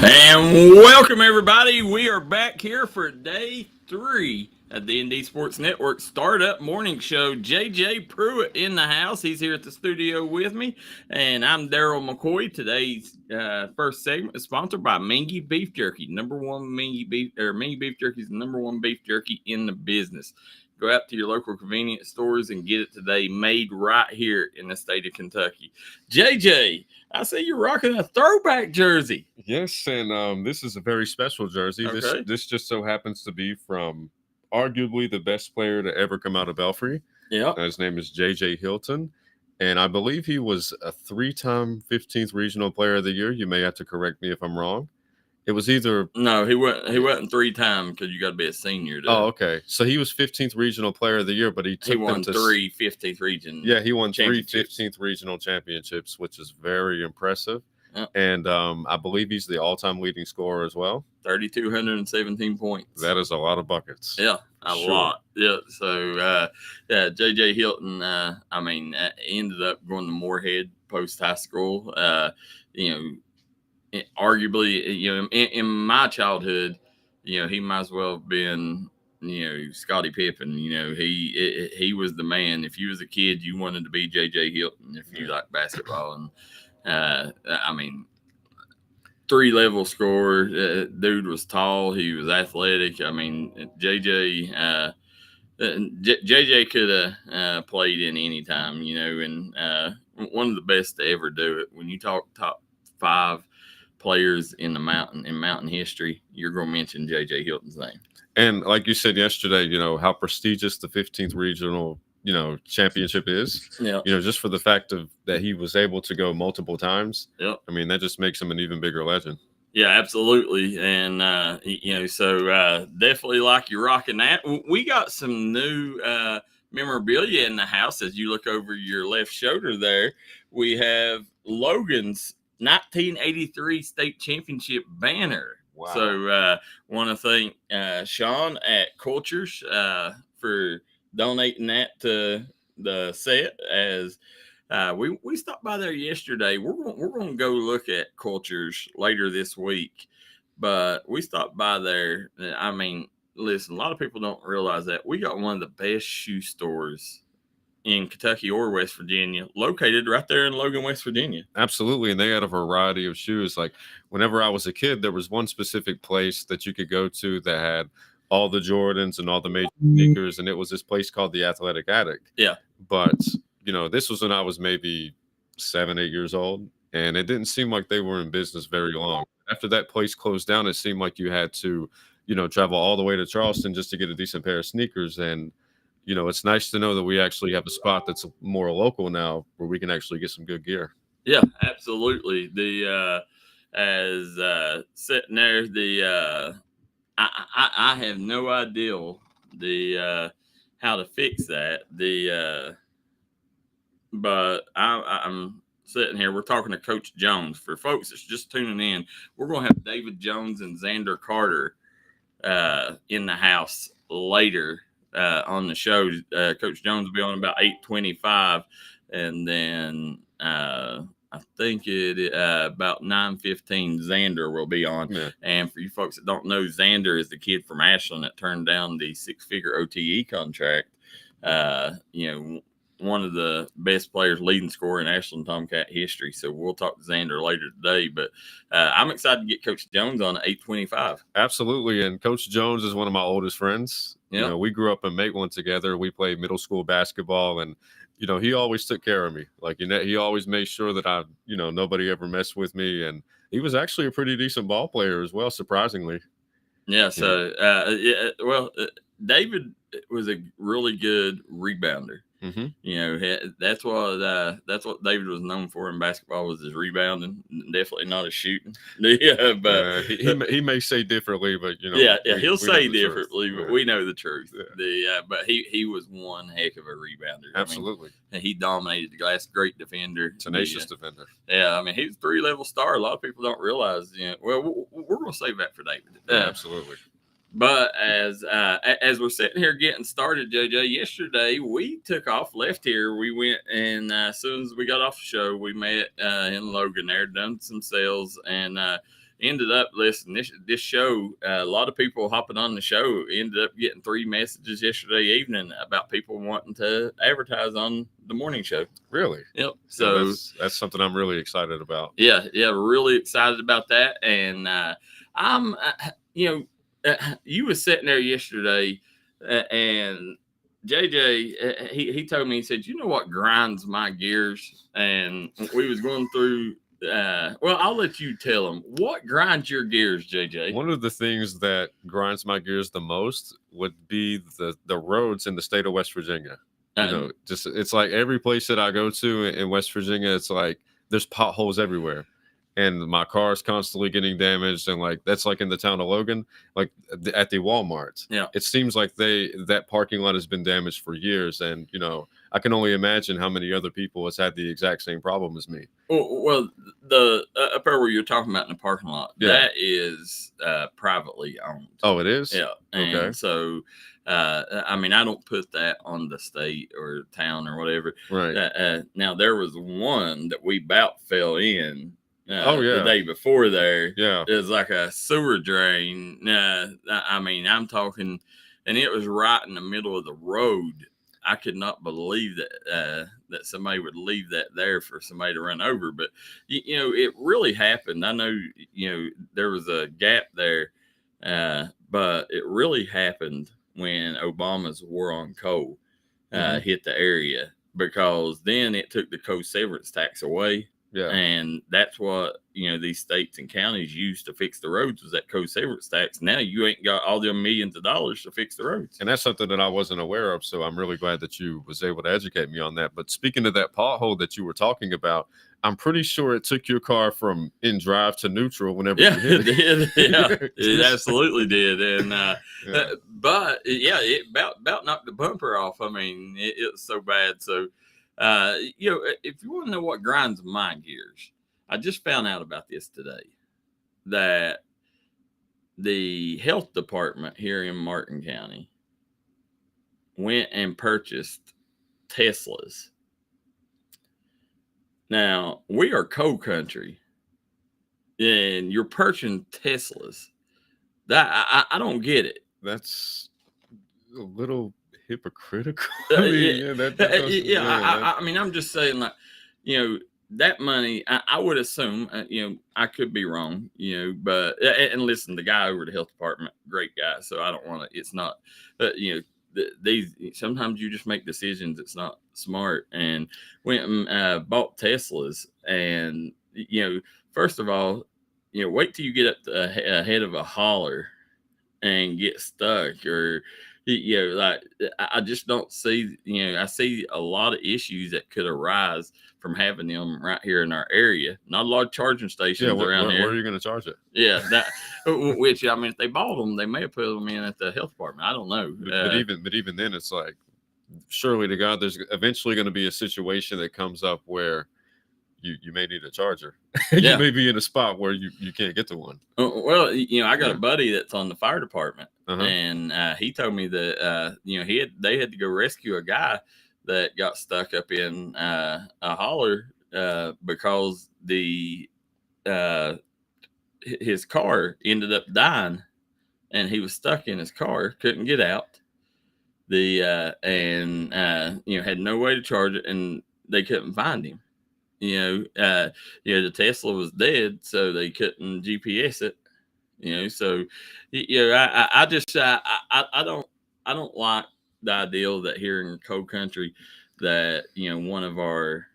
And welcome, everybody. We are back here for day 3 of D&D Sports Network Startup Morning Show. JJ Pruitt in the house. He's here at the studio with me. And I'm Darryl McCoy. Today's first segment is sponsored by Mingy Beef Jerky. Mingy Beef Jerky is the number one beef jerky in the business. Go out to your local convenience stores and get it today, made right here in the state of Kentucky. JJ, I see you're rocking a throwback jersey. Yes, and this is a very special jersey. Okay. This just so happens to be from arguably the best player to ever come out of Belfry. Yeah. His name is J.J. Hilton, and I believe he was a 3-time 15th Regional Player of the Year. You may have to correct me if I'm wrong. It was either... No, he wasn't 3-time because you got to be a senior. Oh, okay. So he was 15th Regional Player of the Year, but he won 3 15th region. Yeah, he won 3 15th Regional Championships, which is very impressive. Yep. And I believe he's the all-time leading scorer as well. 3,217 points. That is a lot of buckets. Yeah, a lot. Yeah. So, J.J. Hilton, ended up going to Moorhead post high school. Arguably, in my childhood, he might as well have been, Scottie Pippen. He was the man. If you was a kid, you wanted to be J.J. Hilton if you liked basketball. And 3-level scorer. Dude was tall. He was athletic. JJ could have played in any time, and one of the best to ever do it. When you talk top 5 players in mountain history, you're going to mention JJ Hilton's name. And like you said yesterday, how prestigious the 15th regional championship is. Yeah. Just for the fact of that he was able to go multiple times. Yeah. That just makes him an even bigger legend. Yeah, absolutely. And so definitely like you're rocking that. We got some new memorabilia in the house. As you look over your left shoulder there, we have Logan's 1983 state championship banner. Wow. So want to thank Sean at Cultures for donating that to the set. As we stopped by there yesterday. We're going to go look at Cultures later this week, but we stopped by there. Listen, a lot of people don't realize that we got one of the best shoe stores in Kentucky or West Virginia, located right there in Logan, West Virginia. Absolutely. And they had a variety of shoes. Like whenever I was a kid, there was one specific place that you could go to that had all the Jordans and all the major sneakers, and it was this place called the Athletic Addict. Yeah. But, this was when I was maybe 7, 8 years old, and it didn't seem like they were in business very long. After that place closed down, it seemed like you had to, travel all the way to Charleston just to get a decent pair of sneakers. And it's nice to know that we actually have a spot that's more local now where we can actually get some good gear. Yeah, absolutely. The sitting there, I have no idea how to fix that. But I'm sitting here. We're talking to Coach Jones. For folks that's just tuning in, we're going to have David Jones and Xander Carter in the house later. On the show, Coach Jones will be on about 8:25, and then I think about 9:15 Xander will be on. Yeah. And for you folks that don't know, Xander is the kid from Ashland that turned down the 6-figure OTE contract. One of the best players, leading scorer in Ashland Tomcat history. So we'll talk to Xander later today. But I'm excited to get Coach Jones on at 8:25. Absolutely. And Coach Jones is one of my oldest friends. Yep. We grew up in Maitland together. We played middle school basketball, and he always took care of me. Like, he always made sure that nobody ever messed with me. And he was actually a pretty decent ball player as well, surprisingly. Yeah. So, David was a really good rebounder. Mm-hmm. That's what David was known for in basketball, was his rebounding, definitely not his shooting. Yeah, but he may say differently, but he'll say differently, but we know the truth. Yeah. But he was one heck of a rebounder. Absolutely. He dominated the glass. Great defender, tenacious defender. Yeah, he was a 3-level star. A lot of people don't realize. Well, we're going to save that for David. Absolutely. But as we're sitting here getting started, JJ, yesterday we took off, left here. We went, and as soon as we got off the show, we met in Logan there, done some sales, and ended up listening this show. A lot of people hopping on the show. Ended up getting 3 messages yesterday evening about people wanting to advertise on the morning show. Really? Yep. So that's something I'm really excited about. Yeah, really excited about that. And I'm, you was sitting there yesterday, and JJ, he told me, he said, you know what grinds my gears? And we was going through. Well, I'll let you tell them what grinds your gears, JJ. One of the things that grinds my gears the most would be the roads in the state of West Virginia. Just it's like every place that I go to in West Virginia, it's like there's potholes everywhere, and my car is constantly getting damaged. And like that's like in the town of Logan, like at the Walmart. Yeah, it seems like that parking lot has been damaged for years, and I can only imagine how many other people has had the exact same problem as me. Well, the up there where you're talking about in the parking lot, that is privately owned. Oh, it is? Yeah. And okay. So, I mean, I don't put that on the state or town or whatever. Right. Now, there was one that we about fell in. The day before there. Yeah. It was like a sewer drain. I mean, I'm talking, and it was right in the middle of the road. I could not believe that that somebody would leave that there for somebody to run over. But it really happened. I know there was a gap there, but it really happened when Obama's war on coal hit the area, because then it took the coal severance tax away. Yeah. And that's what, these states and counties used to fix the roads, was that co-severance tax. Now you ain't got all them millions of dollars to fix the roads. And that's something that I wasn't aware of. So I'm really glad that you was able to educate me on that. But speaking of that pothole that you were talking about, I'm pretty sure it took your car from in drive to neutral whenever you hit it. Yeah, it absolutely did. And but it about knocked the bumper off. I mean, it was so bad. So if you want to know what grinds my gears, I just found out about this today, that the health department here in Martin County went and purchased Teslas. Now, we are coal country, and you're purchasing Teslas. That I don't get it. That's a little hypocritical. I mean, I'm just saying, like, that money, I would assume, I could be wrong, but, and listen, the guy over the health department, great guy. So I don't want to, it's not, these, sometimes you just make decisions that's not smart. And went and bought Teslas, and, first of all, wait till you get up to ahead of a holler and get stuck, or, like, I just don't see, I see a lot of issues that could arise from having them right here in our area. Not a lot of charging stations around here. Where are you going to charge it? Yeah, that which, I mean, if they bought them, they may have put them in at the health department. I don't know. But even then, it's like, surely to God, there's eventually going to be a situation that comes up where you may need a charger. You may be in a spot where you can't get to one. Well, I got a buddy that's on the fire department, and he told me that they had to go rescue a guy that got stuck up in a holler because his car ended up dying, and he was stuck in his car, couldn't get out. Had no way to charge it, and they couldn't find him. The Tesla was dead, so they couldn't GPS it. So I don't like the idea that here in coal country that one of our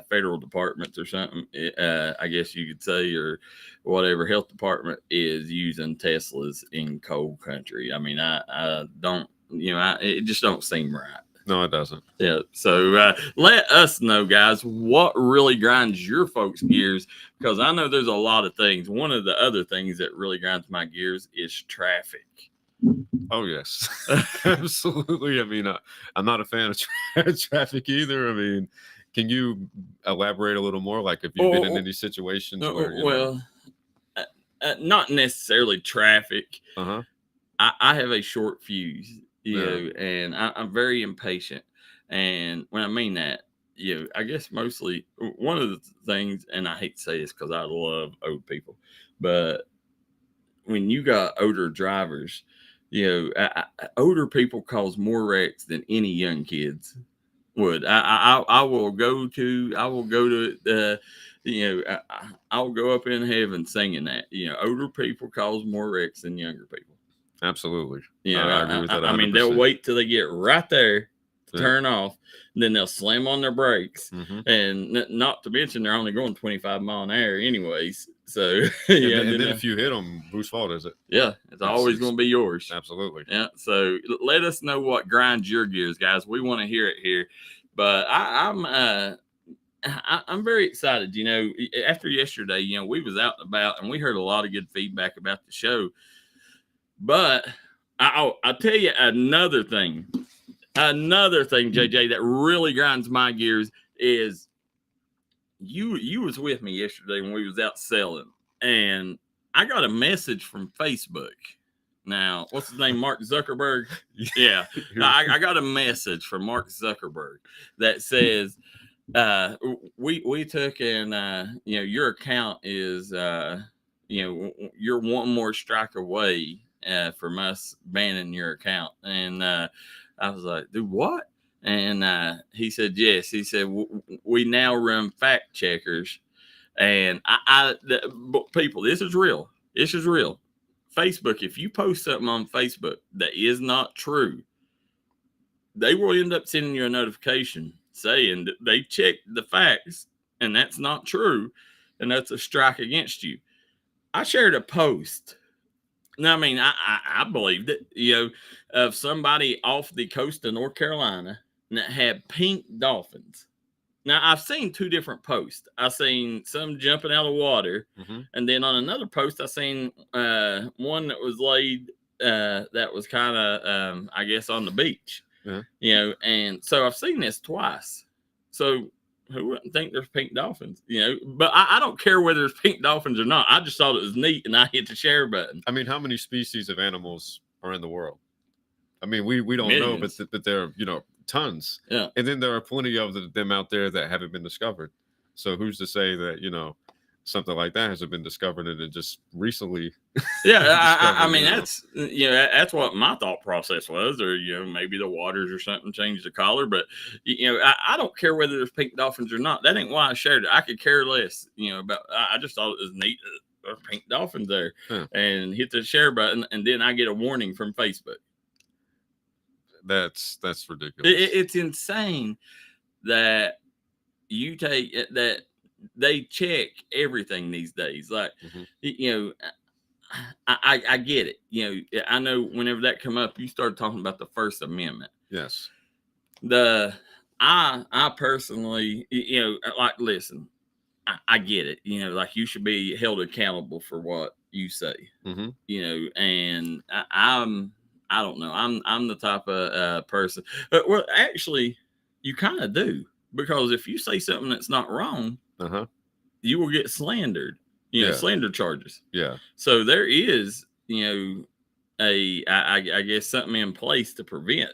federal departments or something, I guess you could say, or whatever, health department is using Teslas in coal country. I mean, I don't, it just don't seem right. No, it doesn't. Yeah. So let us know, guys, what really grinds your folks' gears, because I know there's a lot of things. One of the other things that really grinds my gears is traffic. Oh, yes. Absolutely. I mean, I'm not a fan of traffic either. I mean, can you elaborate a little more? Like, if you've been in any situations where, not necessarily traffic. Uh-huh. I have a short fuse. And I'm very impatient. And when I mean that, I guess mostly one of the things, and I hate to say this because I love old people, but when you got older drivers, older people cause more wrecks than any young kids would. I will go to I'll go up in heaven singing that. Older people cause more wrecks than younger people. Absolutely. I agree with that. I mean, they'll wait till they get right there to turn off, and then they'll slam on their brakes, and not to mention they're only going 25 mile an hour anyways. So and then if you hit them, whose fault is it? Yeah, it's always going to be yours. Absolutely. Yeah. So let us know what grinds your gears, guys. We want to hear it here. But I'm very excited. After yesterday, we was out and about and we heard a lot of good feedback about the show. But I'll tell you another thing, JJ, that really grinds my gears is you was with me yesterday when we was out selling, and I got a message from Facebook. Now, what's his name? Mark Zuckerberg? Yeah. I got a message from Mark Zuckerberg that says, we took and, your account is, you're one more strike away from us banning your account. And I was like, dude, what? And he said, yes. He said, we now run fact checkers. And people, this is real. This is real. Facebook, if you post something on Facebook that is not true, they will end up sending you a notification saying that they checked the facts and that's not true, and that's a strike against you. I shared a post. Now, I mean, I believed it, of somebody off the coast of North Carolina that had pink dolphins. Now, I've seen two different posts. I've seen some jumping out of the water, and then on another post, I seen one that was laid that was kind of, I guess, on the beach. And so I've seen this twice. So who wouldn't think there's pink dolphins? But I don't care whether there's pink dolphins or not. I just thought it was neat, and I hit the share button. I mean, how many species of animals are in the world? I mean, we don't Millions. know, but there are, tons. Yeah. And then there are plenty of them out there that haven't been discovered. So who's to say that, something like that hasn't been discovered and it just recently. Yeah. I mean, that's what my thought process was, or, maybe the waters or something changed the color, but, I don't care whether there's pink dolphins or not. That ain't why I shared it. I could care less, about, I just thought it was neat. There's pink dolphins there, and hit the share button. And then I get a warning from Facebook. That's ridiculous. It's insane that you take that they check everything these days. Like, I get it. I know whenever that come up, you start talking about the First Amendment. Yes. I personally, like, listen, I get it. Like, you should be held accountable for what you say. And I don't know. I'm the type of person. Well, actually, you kind of do, because if you say something that's not wrong, you will get slandered. Slander charges. Yeah. So there is, I guess something in place to prevent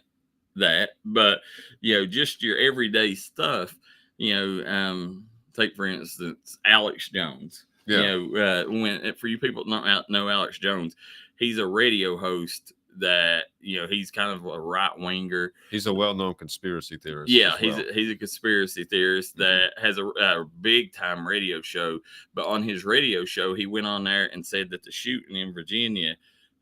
that. But just your everyday stuff. Take for instance Alex Jones. Yeah. When for you people that don't know Alex Jones, he's a radio host that he's kind of a right winger. He's a well-known conspiracy theorist. Yeah, he's a conspiracy theorist that has a big time radio show. But on his radio show, he went on there and said that the shooting in Virginia,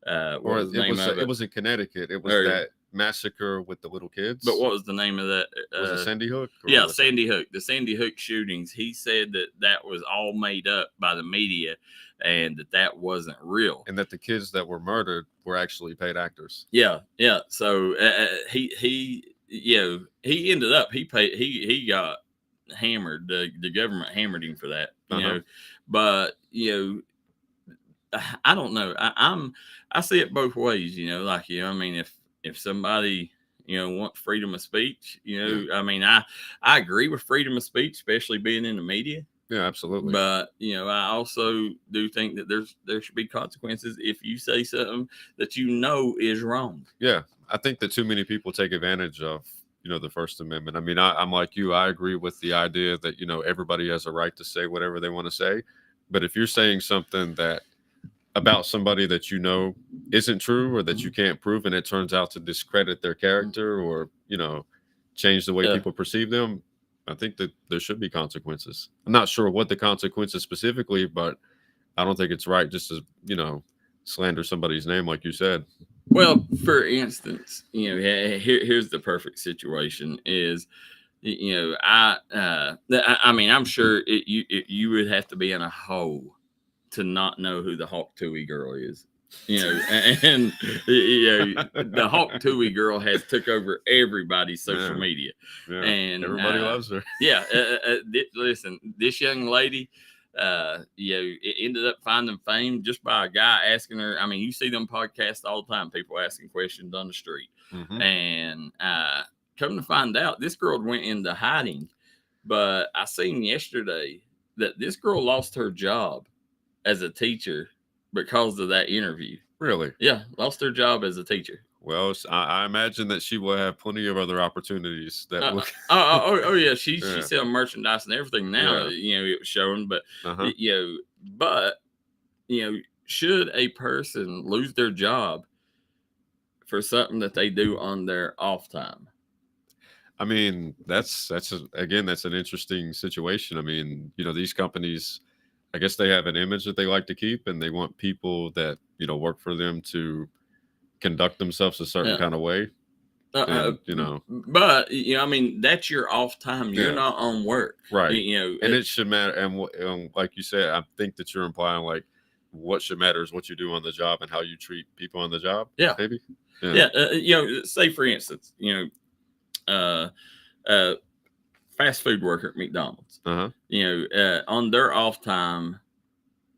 it was in Connecticut. It was that massacre with the little kids. But what was the name of that? Was it Sandy Hook? Yeah, Sandy Hook. The Sandy Hook shootings. He said that was all made up by the media, and that wasn't real, and that the kids that were murdered were actually paid actors. Yeah. So he ended up he got hammered. The government hammered him for that. But I don't know. I see it both ways. Like I mean, if somebody want freedom of speech, I mean, I agree with freedom of speech, especially being in the media. Yeah, absolutely. But I also do think that there should be consequences if you say something that is wrong. Yeah, I think that too many people take advantage of the First Amendment. I mean, I'm like you. I agree with the idea that, everybody has a right to say whatever they want to say. But if you're saying something that about somebody that isn't true or that you can't prove, and it turns out to discredit their character or, change the way people perceive them, I think that there should be consequences. I'm not sure what the consequences specifically, but I don't think it's right just to, slander somebody's name like you said. Well, for instance, here's the perfect situation is, I mean, I'm sure you would have to be in a hole to not know who the Hawk Tui girl is, and the Hawk Tui girl has took over everybody's social media, and everybody loves her. Listen, this young lady, it ended up finding fame just by a guy asking her. I mean, you see them podcasts all the time, people asking questions on the street, and come to find out, this girl went into hiding. But I seen yesterday that this girl lost her job as a teacher because of that interview. Really? Yeah, lost her job as a teacher. Well, I imagine that she will have plenty of other opportunities that will. Yeah, she sells merchandise and everything now. It was showing, but should a person lose their job for something that they do on their off time? I mean, that's an interesting situation. I mean, these companies, I guess they have an image that they like to keep, and they want people that work for them to conduct themselves a certain kind of way. But I mean, that's your off time. You're not on work, right? And it should matter. And like you said, I think that you're implying like what should matter is what you do on the job and how you treat people on the job. Yeah, maybe. Say for instance, fast food worker at McDonald's. On their off time,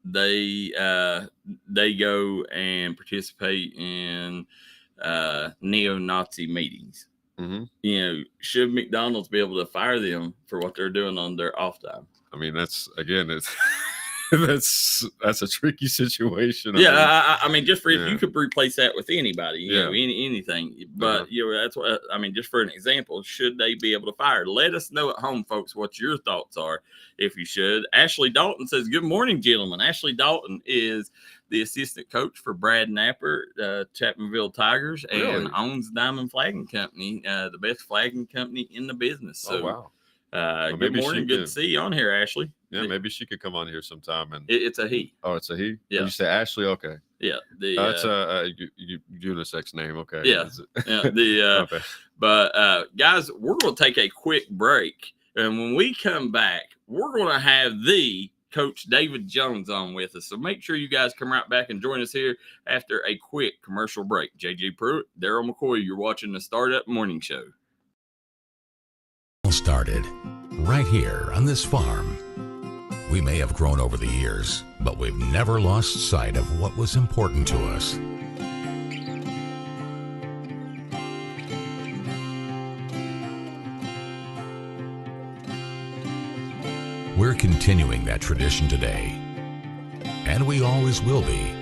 they go and participate in neo-Nazi meetings. Should McDonald's be able to fire them for what they're doing on their off time? I mean, it's that's a tricky situation. I mean, just for you could replace that with anybody, anything. But that's what I mean. Just for an example, should they be able to fire? Let us know at home, folks, what your thoughts are. If you should. Ashley Dalton says, "Good morning, gentlemen." Ashley Dalton is the assistant coach for Brad Napper, Chapmanville Tigers, and owns Diamond Flagging Company, the best flagging company in the business. So, wow. Good morning. Good to see you on here, Ashley. Yeah, maybe she could come on here sometime. And it's a he. Oh, it's a he. Yeah. You say Ashley? Okay. Yeah. That's a unisex name. Okay. Yeah. Okay. But guys, we're going to take a quick break, and when we come back, we're going to have the Coach David Jones on with us. So make sure you guys come right back and join us here after a quick commercial break. JJ Pruitt, Darryl McCoy, you're watching the Startup Morning Show. Started right here on this farm. We may have grown over the years, but we've never lost sight of what was important to us. We're continuing that tradition today, and we always will be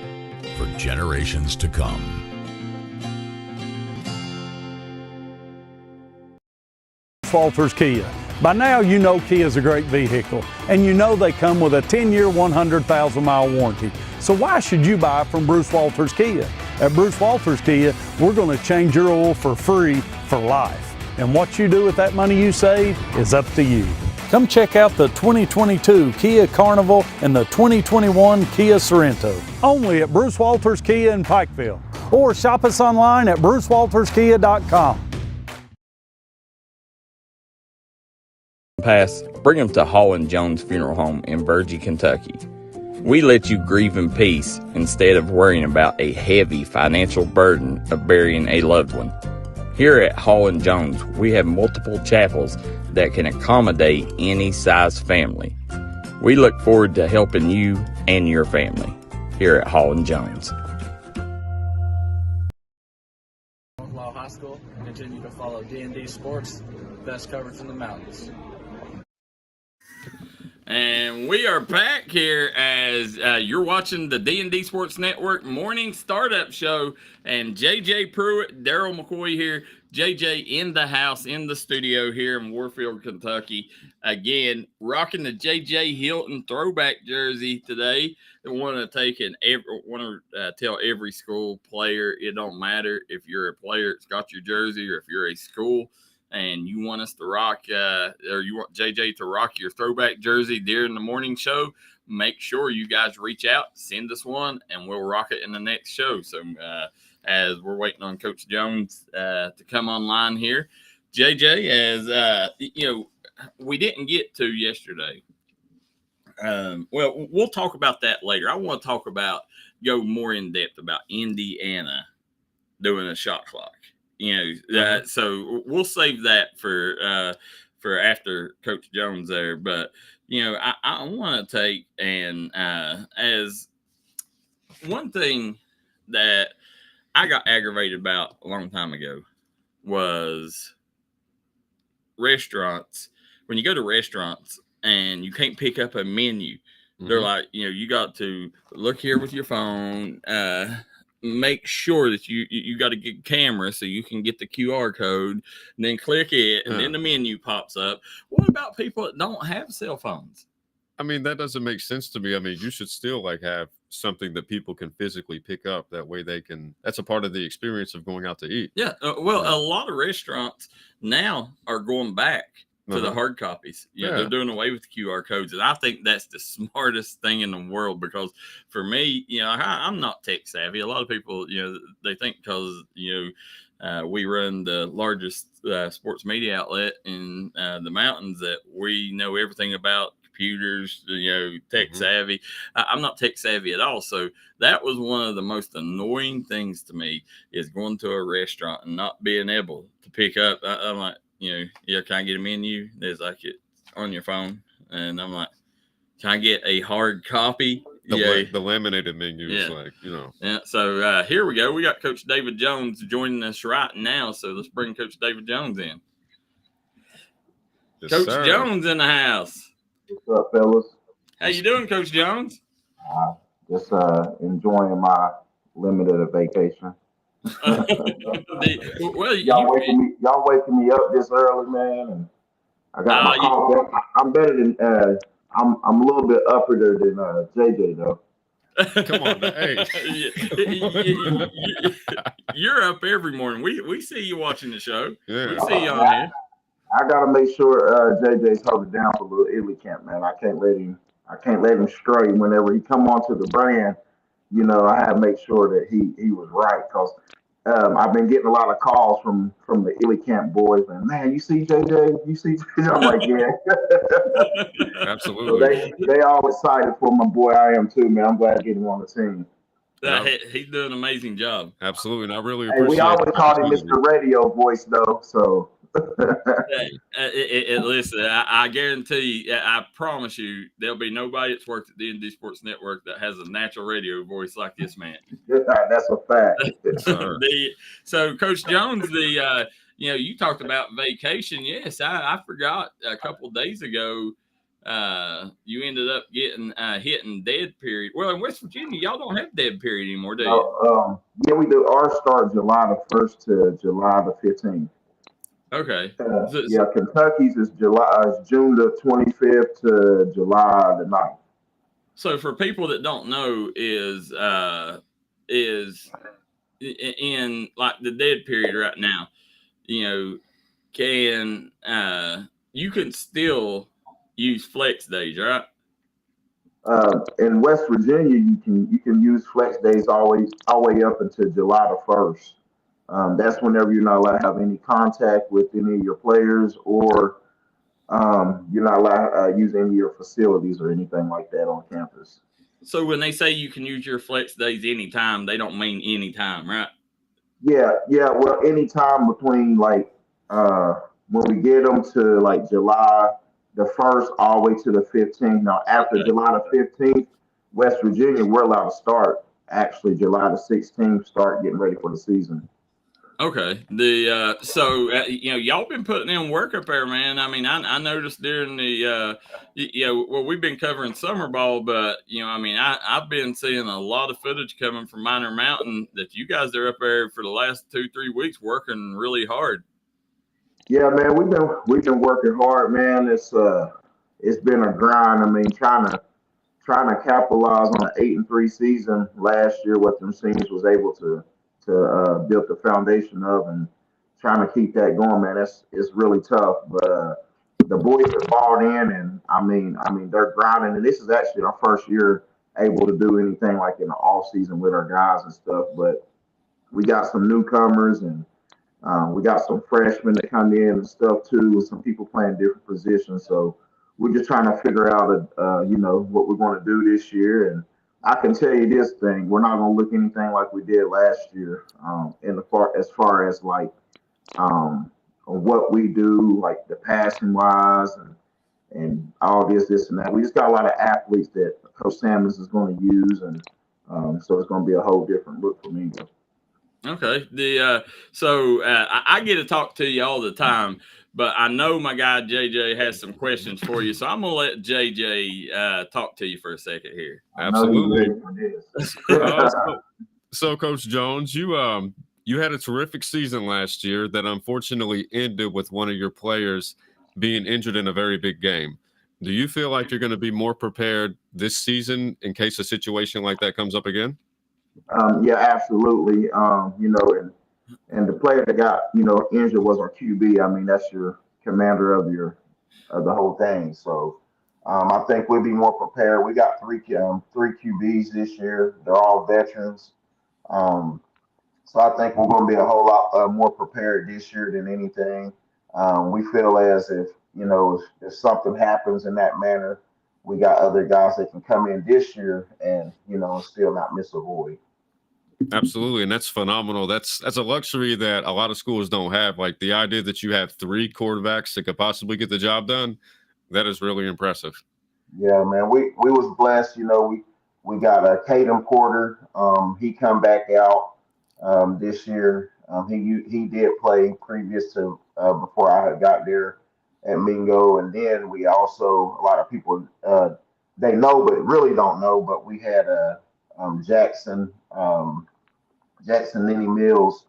for generations to come. Walters Kia. By now you know Kia is a great vehicle, and you know they come with a 10-year, 100,000-mile warranty. So why should you buy from Bruce Walters Kia? At Bruce Walters Kia, we're going to change your oil for free for life. And what you do with that money you save is up to you. Come check out the 2022 Kia Carnival and the 2021 Kia Sorento. Only at Bruce Walters Kia in Pikeville. Or shop us online at brucewalterskia.com. Pass, bring them to Hall and Jones Funeral Home in Burgee, Kentucky. We let you grieve in peace instead of worrying about a heavy financial burden of burying a loved one. Here at Hall and Jones, we have multiple chapels that can accommodate any size family. We look forward to helping you and your family here at Hall and Jones. High School, continue to follow D&D Sports, best coverage in the mountains. And we are back here as you're watching the D&D Sports Network Morning Startup Show. And JJ Pruitt, Darryl McCoy here, JJ in the house, in the studio here in Warfield, Kentucky. Again, rocking the JJ Hilton throwback jersey today. I want to tell every school player, it don't matter if you're a player that's got your jersey or if you're a school and you want us to rock or you want JJ to rock your throwback jersey during the morning show, make sure you guys reach out, send us one, and we'll rock it in the next show. So as we're waiting on Coach Jones to come online here, JJ, as we didn't get to yesterday. Well, we'll talk about that later. I want to go more in depth about Indiana doing a shot clock. So we'll save that for after Coach Jones there. But I want to take and as one thing that I got aggravated about a long time ago was restaurants. When you go to restaurants and you can't pick up a menu, they're like, you got to look here with your phone, make sure that you got a good camera so you can get the QR code, and then click it, and then the menu pops up. What about people that don't have cell phones? I mean, that doesn't make sense to me. I mean, you should still have something that people can physically pick up. That way that's a part of the experience of going out to eat. Yeah. A lot of restaurants now are going back to the hard copies. They're doing away with the QR codes. And I think that's the smartest thing in the world, because for me, I'm not tech savvy. A lot of people, they think because, we run the largest sports media outlet in the mountains that we know everything about computers, tech savvy. I'm not tech savvy at all. So that was one of the most annoying things to me, is going to a restaurant and not being able to pick up. I'm like, can I get a menu? There's like it on your phone. And I'm like, can I get a hard copy? The laminated menu is Yeah. So here we go. We got Coach David Jones joining us right now. So let's bring Coach David Jones in. Yes, Coach sir. Jones in the house. What's up, fellas? How you doing, Coach Jones? Just enjoying my limited vacation. Y'all waking me up this early, man, and I got my call. I'm better than I'm a little bit upper than JJ though. Come on, hey. You're up every morning. We see you watching the show. Yeah. We see you on here. I gotta make sure JJ's holding down for a little Italy camp, man. I can't let him stray whenever he come onto the brand. I have to make sure that he was right, because I've been getting a lot of calls from the Italy camp boys, and man, you see JJ, you see JJ? I'm like, yeah. Absolutely. So they all excited for my boy. I am too, man. I'm glad to get him on the team. He's doing an amazing job. Absolutely, and I really appreciate. We always called him Mr. Radio Voice, though. So. Listen, I guarantee you, I promise you, there'll be nobody that's worked at D&D Sports Network that has a natural radio voice like this man. That's a fact. So, Coach Jones, you talked about vacation. Yes, I forgot a couple of days ago. You ended up getting hitting dead period. Well, in West Virginia, y'all don't have dead period anymore, do you? Yeah, we do. Ours start July the 1st to July the 15th. Okay. Kentucky's is June the 25th to July the 9th. So for people that don't know, is in like the dead period right now, can you can still use flex days, right? In West Virginia, you can use flex days all the way up until July the 1st. That's whenever you're not allowed to have any contact with any of your players, or you're not allowed to use any of your facilities or anything like that on campus. So when they say you can use your flex days anytime, they don't mean anytime, right? Yeah. Well, anytime between when we get them to like July the 1st all the way to the 15th. Now, after July the 15th, West Virginia, we're allowed to start actually July the 16th, start getting ready for the season. Okay. Y'all been putting in work up there, man. I mean, I noticed during the we've been covering summer ball, but I've been seeing a lot of footage coming from Minor Mountain that you guys are up there for the last 2-3 weeks working really hard. Yeah, man, we've been working hard, man. It's been a grind. I mean, trying to capitalize on an 8-3 season last year. What them seniors was able to build the foundation of, and trying to keep that going, man. It's really tough. But the boys are bought in, and I mean they're grinding. And this is actually our first year able to do anything like in the off season with our guys and stuff. But we got some newcomers and we got some freshmen that come in and stuff too, some people playing different positions. So we're just trying to figure out, what we're going to do this year. And I can tell you this thing: we're not going to look anything like we did last year. As far as like what we do, like the passing wise and all this and that. We just got a lot of athletes that Coach Sammons is going to use, and so it's going to be a whole different look for me. Okay. I get to talk to you all the time, but I know my guy JJ has some questions for you, so I'm gonna let JJ talk to you for a second here. Absolutely. So, Coach Jones, you had a terrific season last year that unfortunately ended with one of your players being injured in a very big game. Do you feel like you're going to be more prepared this season in case a situation like that comes up again? Yeah, absolutely. And the player that got injured was our QB. I mean, that's your commander of the whole thing. So I think we'll be more prepared. We got three QBs this year. They're all veterans. Um, so I think we're going to be a whole lot more prepared this year than anything. We feel as if if something happens in that manner, we got other guys that can come in this year and still not miss a void. Absolutely, and that's phenomenal. That's a luxury that a lot of schools don't have. Like the idea that you have three quarterbacks that could possibly get the job done, that is really impressive. Yeah, man, we was blessed. We got Caden Porter. He come back out this year. He did play previous to before I had got there at Mingo, and then we also a lot of people they know but really don't know. But we had Jackson. Jackson Nenny Mills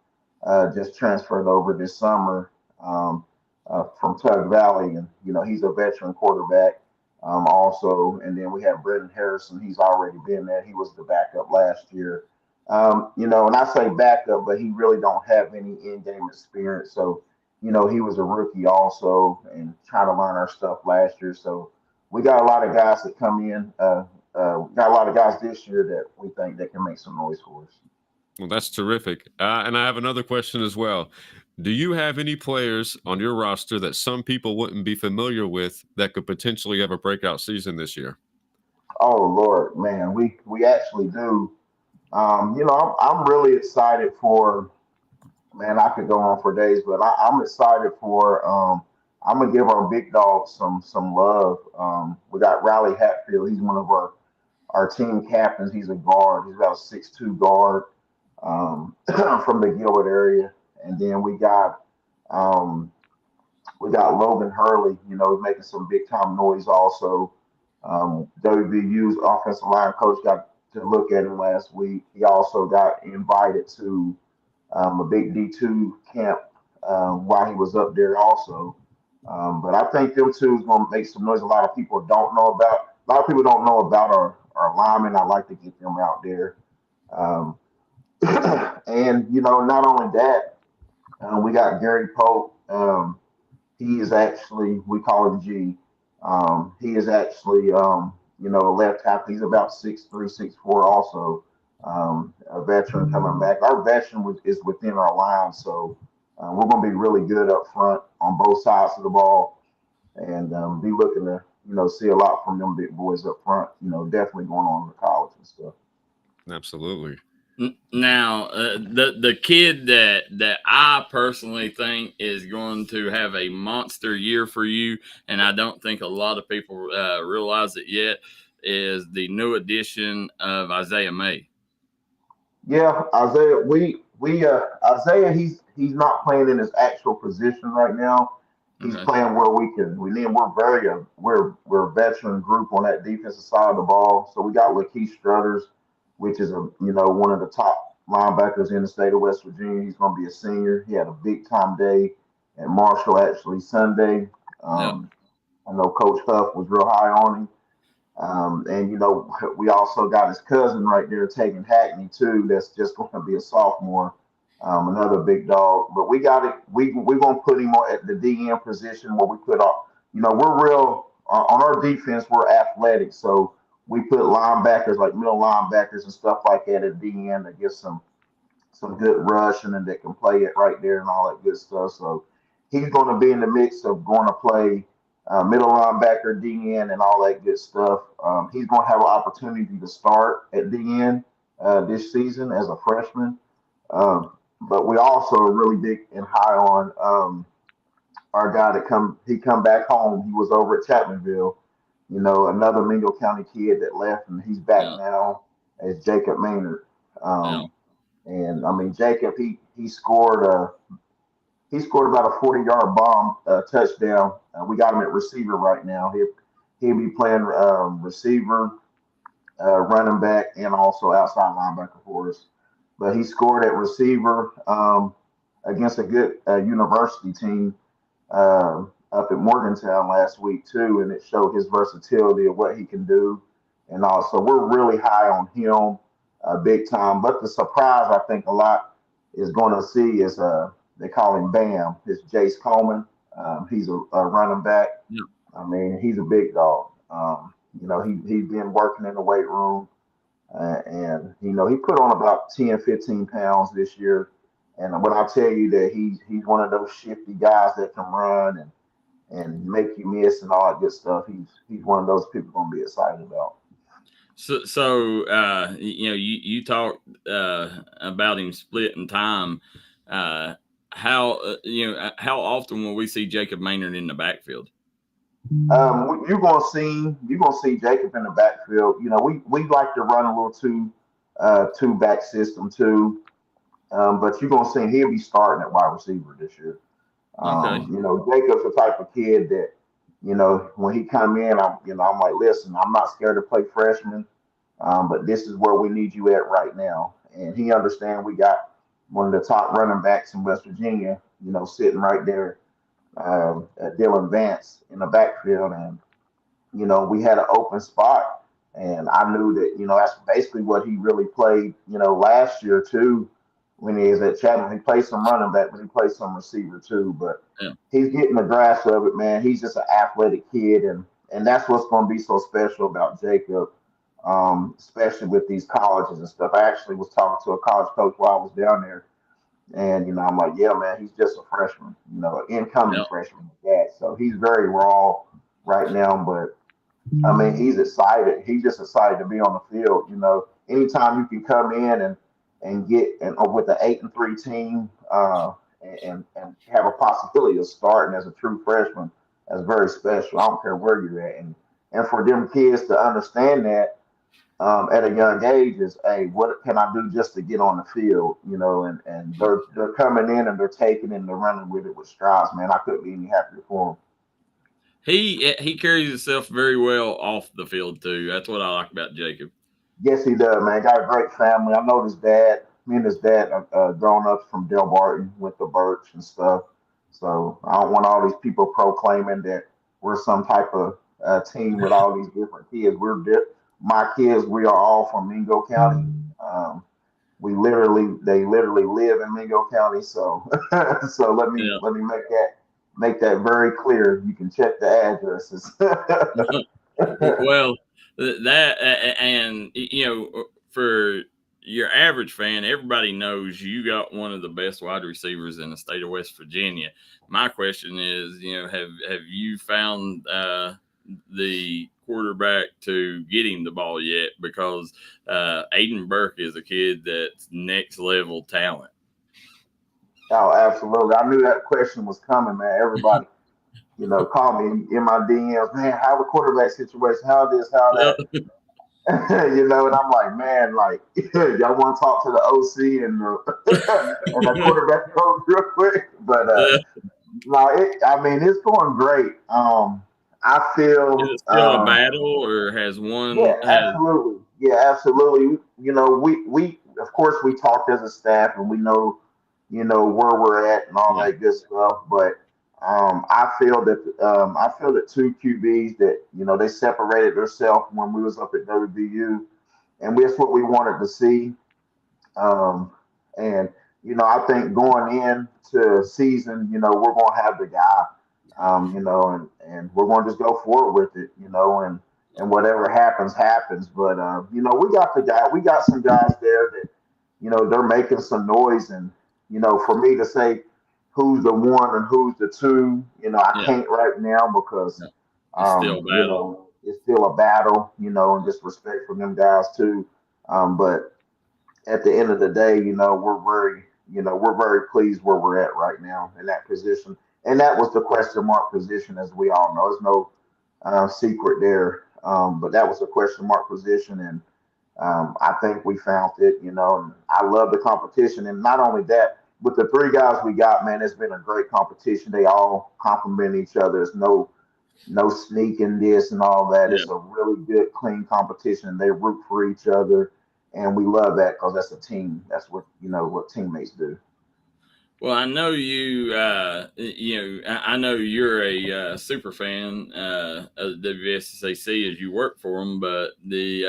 just transferred over this summer from Tug Valley, and he's a veteran quarterback also. And then we have Brendan Harrison. He's already been there. He was the backup last year. And I say backup, but he really don't have any in-game experience. So, he was a rookie also, and trying to learn our stuff last year. So we got a lot of guys that come in. Got a lot of guys this year that we think that can make some noise for us. Well, that's terrific. And I have another question as well. Do you have any players on your roster that some people wouldn't be familiar with that could potentially have a breakout season this year? Oh Lord, man, we actually do. I'm really excited for. Man, I could go on for days, but I'm excited for. I'm gonna give our big dogs some love. We got Riley Hatfield. He's one of our team captains. He's a guard. He's about a 6'2" guard from the Gilbert area. And then we got Logan Hurley, making some big time noise also. WVU's offensive line coach got to look at him last week. He also got invited to a big D2 camp while he was up there also. But I think them two is going to make some noise. A lot of people don't know about. A lot of people don't know about our linemen. I like to get them out there. Um, and not only that, we got Gary Pope. He is actually, we call him G. He is actually a left tackle. He's about 6'3", 6'4", also. A veteran coming back. Our veteran is within our line, so we're going to be really good up front on both sides of the ball, and be looking to see a lot from them big boys up front. Definitely going on to college and stuff. Absolutely. Now, the kid that I personally think is going to have a monster year for you, and I don't think a lot of people realize it yet, is the new addition of Isaiah May. Yeah, Isaiah. Isaiah. he's not playing in his actual position right now. He's Okay. playing where we're a veteran group on that defensive side of the ball. So we got Lakeith Strutters, which is one of the top linebackers in the state of West Virginia. He's going to be a senior. He had a big time day at Marshall actually Sunday. Yeah. I know Coach Huff was real high on him. And we also got his cousin right there taking Hackney too. That's just going to be a sophomore, another big dog. But we got it. We're going to put him at the DN position where we put our. We're real on our defense. We're athletic, so we put linebackers like middle linebackers and stuff like that at DN to get some good rushing and that can play it right there and all that good stuff. So he's going to be in the mix of going to play middle linebacker, DN, and all that good stuff. He's going to have an opportunity to start at DN this season as a freshman. But we also are really big and high on our guy that come back home. He was over at Chapmanville, another Mingo County kid that left, and he's back now as Jacob Maynard. And I mean, Jacob, he scored about a 40-yard bomb touchdown. We got him at receiver right now. He'll be playing receiver, running back, and also outside linebacker for us. But he scored at receiver against a good university team up at Morgantown last week too, and it showed his versatility of what he can do. And also, we're really high on him, big time. But the surprise I think a lot is going to see is they call him Bam. It's Jace Coleman. He's a running back. Yeah. I mean, he's a big dog. He's been working in the weight room, and he put on about 10, 15 pounds this year. And when I tell you that he's one of those shifty guys that can run and make you miss and all that good stuff, he's one of those people going to be excited about. So you talked about him splitting time. How often will we see Jacob Maynard in the backfield? You're gonna see Jacob in the backfield. We like to run a little two back system too, but you're gonna see he'll be starting at wide receiver this year. Okay. Jacob's the type of kid that when he come in, I'm like, listen, I'm not scared to play freshman, but this is where we need you at right now, and he understands we got one of the top running backs in West Virginia, sitting right there at Dylan Vance in the backfield. And, we had an open spot. And I knew that, that's basically what he really played, last year too, when he was at Chapman. He played some running back, but he played some receiver too. But he's getting the grasp of it, man. He's just an athletic kid. And that's what's going to be so special about Jacob, especially with these colleges and stuff. I actually was talking to a college coach while I was down there. And, I'm like, yeah, man, he's just a freshman, an incoming freshman. So he's very raw right now. But, I mean, he's excited. He's just excited to be on the field. Anytime you can come in and get with an 8-3 team and have a possibility of starting as a true freshman, that's very special. I don't care where you're at. And for them kids to understand that, at a young age is, hey, what can I do just to get on the field, and they're coming in and they're taking it and they're running with it with strides, man. I couldn't be any happier for him. He carries himself very well off the field too. That's what I like about Jacob. Yes, he does, man. Got a great family. I know his dad. Me and his dad grown up from Del Barton, went to Birch and stuff. So I don't want all these people proclaiming that we're some type of team with all these different kids. My kids, we are all from Mingo County. They literally live in Mingo County. So, let me make that very clear. You can check the addresses. Well, that and for your average fan, everybody knows you got one of the best wide receivers in the state of West Virginia. My question is, have you found the quarterback to get him the ball yet? Because Aiden Burke is a kid that's next level talent. Oh, absolutely. I knew that question was coming, man. Everybody, call me in my DMs, man, how the quarterback situation, how this, how that. You know, and I'm like, man, like, y'all want to talk to the OC and and the quarterback coach real quick, but no, I mean, it's going great. I Is feel, it still a battle, or has yeah, one has? absolutely, yeah, absolutely. You know, we of course we talked as a staff, and we know, where we're at and all Yeah, that good stuff. But I feel that two QBs that they separated themselves when we was up at WVU, and that's what we wanted to see. Um, and I think going into season, we're gonna have the guy, and we're gonna just go forward with it, and whatever happens, happens. But we got the guy, we got some guys there that, they're making some noise, and for me to say who's the one and who's the two, I yeah, can't right now because, yeah. It's still a battle. it's still a battle, and just respect for them guys too. But at the end of the day, we're very pleased where we're at right now in that position. And that was the question mark position, as we all know. There's no secret there. But that was a question mark position, and I think we found it. And I love the competition, and not only that, with the three guys we got, man, it's been a great competition. They all complement each other. There's no sneaking this and all that. Yeah. It's a really good, clean competition. They root for each other, and we love that because that's a team. That's what teammates do. Well, I know you. I know you're a super fan of the WSSAC as you work for them. But we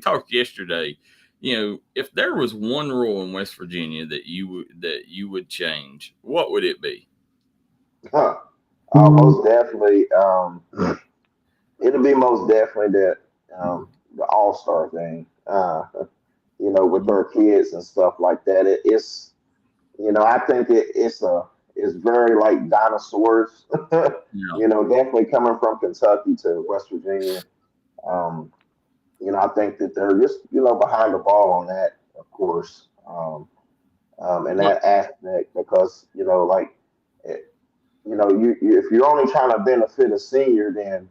talked yesterday. If there was one rule in West Virginia that you would change, what would it be? Huh. Most definitely. It'll be most definitely that the All Star thing. With Mhm. our kids and stuff like that. I think it's very like dinosaurs. Yeah. Definitely coming from Kentucky to West Virginia. Um, I think that they're just behind the ball on that, of course, in What? that aspect because like it, if you're only trying to benefit a senior, then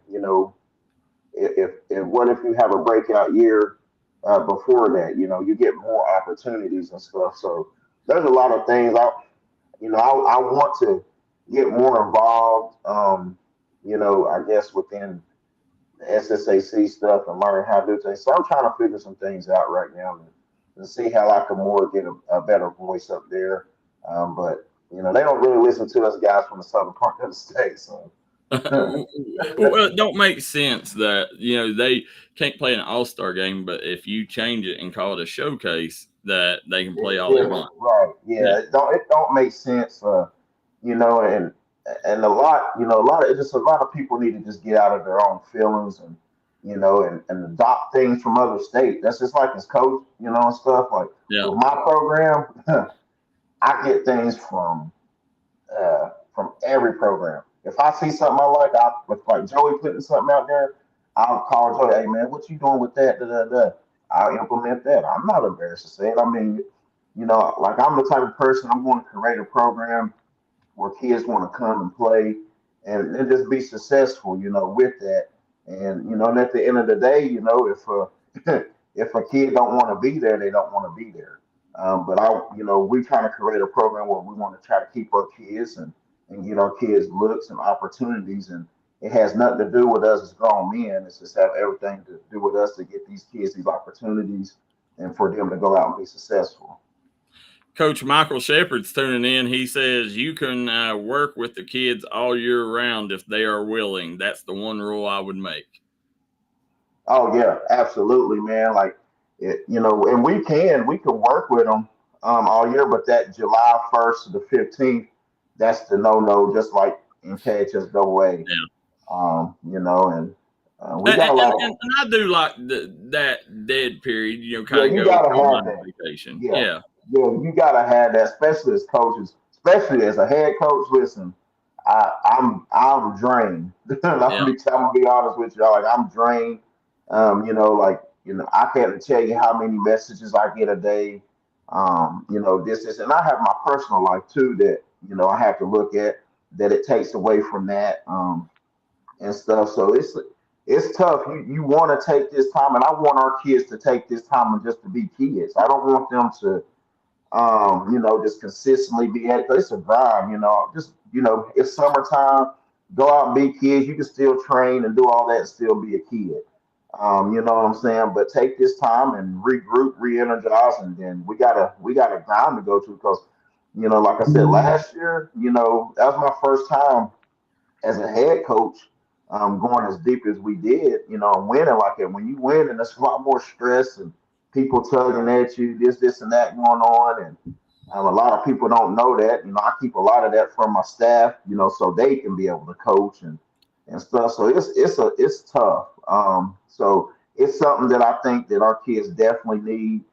if what if you have a breakout year before that, you get more opportunities and stuff. So there's a lot of things I want to get more involved. I guess within the SSAC stuff and learning how to do things. So I'm trying to figure some things out right now and see how I can more get a better voice up there. But they don't really listen to us guys from the southern part of the state. So Well, it don't make sense that they can't play an all-star game, but if you change it and call it a showcase, that they can play it's all they different, want. right? Yeah, Yeah, it don't make sense. And a lot of people need to just get out of their own feelings and and adopt things from other states. That's just like as coach, and stuff like yeah, with my program, I get things from every program. If I see something I like, if like Joey putting something out there, I'll call Joey. Hey man, what you doing with that? Da, da, da. I'll implement that. I'm not embarrassed to say it. I mean, like I'm the type of person I'm going to create a program where kids want to come and play and just be successful, with that. And at the end of the day, if if a kid don't want to be there, they don't want to be there. But we trying to create a program where we want to try to keep our kids and get our kids looks and opportunities, and it has nothing to do with us as grown men. It's just have everything to do with us to get these kids these opportunities and for them to go out and be successful. Coach Michael Shepard's tuning in. He says you can work with the kids all year round if they are willing. That's the one rule I would make. Oh yeah, absolutely, man. Like and we can work with them all year, but that July 1st to the 15th, that's the no. Just like in KHS away, Yeah. and we And, got a and, lot and of I do like that dead period, yeah. kind of You go gotta on have my that. vacation. Yeah, Yeah. yeah. You gotta have that, especially as coaches, especially as a head coach. Listen, I'm drained. Yeah. I'm gonna be honest with y'all. Like I'm drained. I can't tell you how many messages I get a day. This, and I have my personal life too that I have to look at that it takes away from that and stuff. So it's tough. You want to take this time, and I want our kids to take this time and just to be kids. I don't want them to just consistently be at it. 'Cause it's a grind, just, it's summertime, go out and be kids. You can still train and do all that and still be a kid. You know what I'm saying? But take this time and regroup, re-energize, and then we got a grind to go to because, like I said, last year, that was my first time as a head coach, going as deep as we did, and winning like that. When you win, and there's a lot more stress and people tugging at you, this, and that going on, and a lot of people don't know that. I keep a lot of that from my staff, so they can be able to coach and stuff. So it's tough. So it's something that I think that our kids definitely need,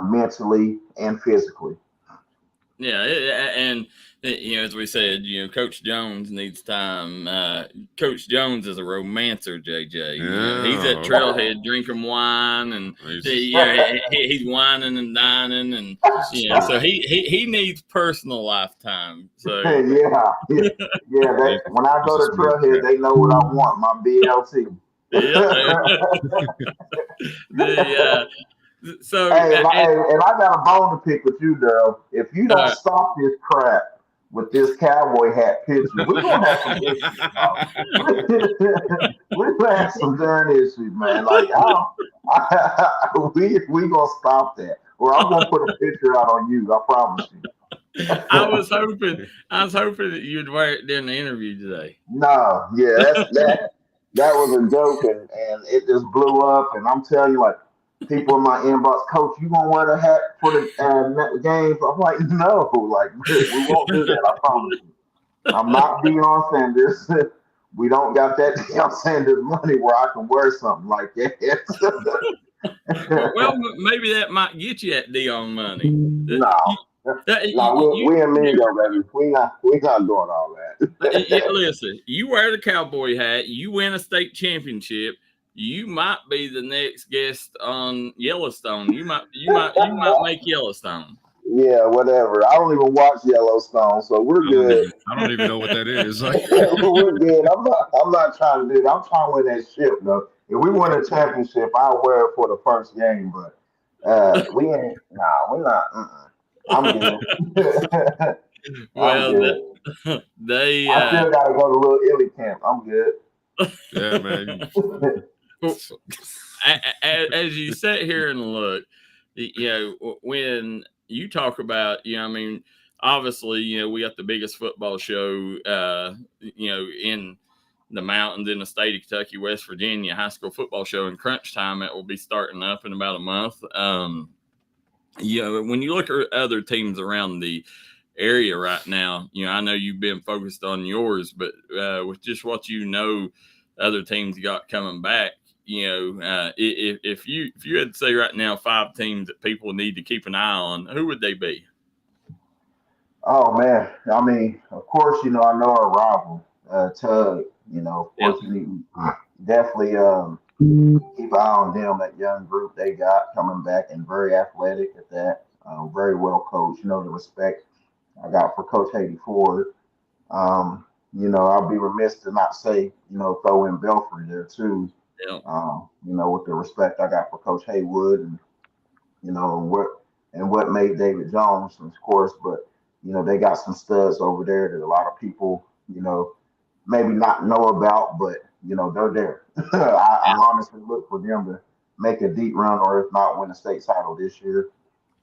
mentally and physically. Yeah, and as we said, Coach Jones needs time. Coach Jones is a romancer, JJ. He's at Trailhead drinking wine, and he's whining and dining, and so he needs personal lifetime. So yeah. When I go to Trailhead, they know what I want. My BLT. So hey, and I got a bone to pick with you, Darryl. If you don't stop this crap with this cowboy hat picture, we're gonna have some issues. We're gonna have some darn issues, man. Like we gonna stop that, or I'm gonna put a picture out on you. I promise you. I was hoping that you'd wear it during the interview today. No, that was a joke, and it just blew up. And I'm telling you, like, people in my inbox, Coach, you gonna wear the hat for the games? I'm like, no, like we won't do that. I promise you. I'm not Deion Sanders. We don't got that Deion Sanders money where I can wear something like that. Well, maybe that might get you that Deion money. No, we in Mingo, baby. We not doing all that. Listen, you wear the cowboy hat, you win a state championship. You might be the next guest on Yellowstone. You might make Yellowstone. Yeah, whatever. I don't even watch Yellowstone, so we're good. I don't even know what that is. We're good. I'm not trying to do that. I'm trying to win that ship, though. If we win a championship, I'll wear it for the first game. But we ain't. Nah, we're not. I'm good. Well, I'm good. they. I still gotta go to Little Illy camp. I'm good. Yeah, man. As you sit here and look, when you talk about, obviously, we got the biggest football show, in the mountains in the state of Kentucky, West Virginia, high school football show in crunch time. It will be starting up in about a month. When you look at other teams around the area right now, I know you've been focused on yours, but with just what other teams got coming back, if you had to say right now 5 teams that people need to keep an eye on, who would they be? Oh man, I mean, of course, I know our rival, Tug. Of course, we need definitely keep an eye on them. That young group they got coming back and very athletic at that, very well coached. The respect I got for Coach Haiti Ford. I'll be remiss to not say, throw in Belfry there too. Yeah. With the respect I got for Coach Haywood and, what made David Jones, of course, but, they got some studs over there that a lot of people, maybe not know about, but, they're there. I honestly look for them to make a deep run or if not win a state title this year.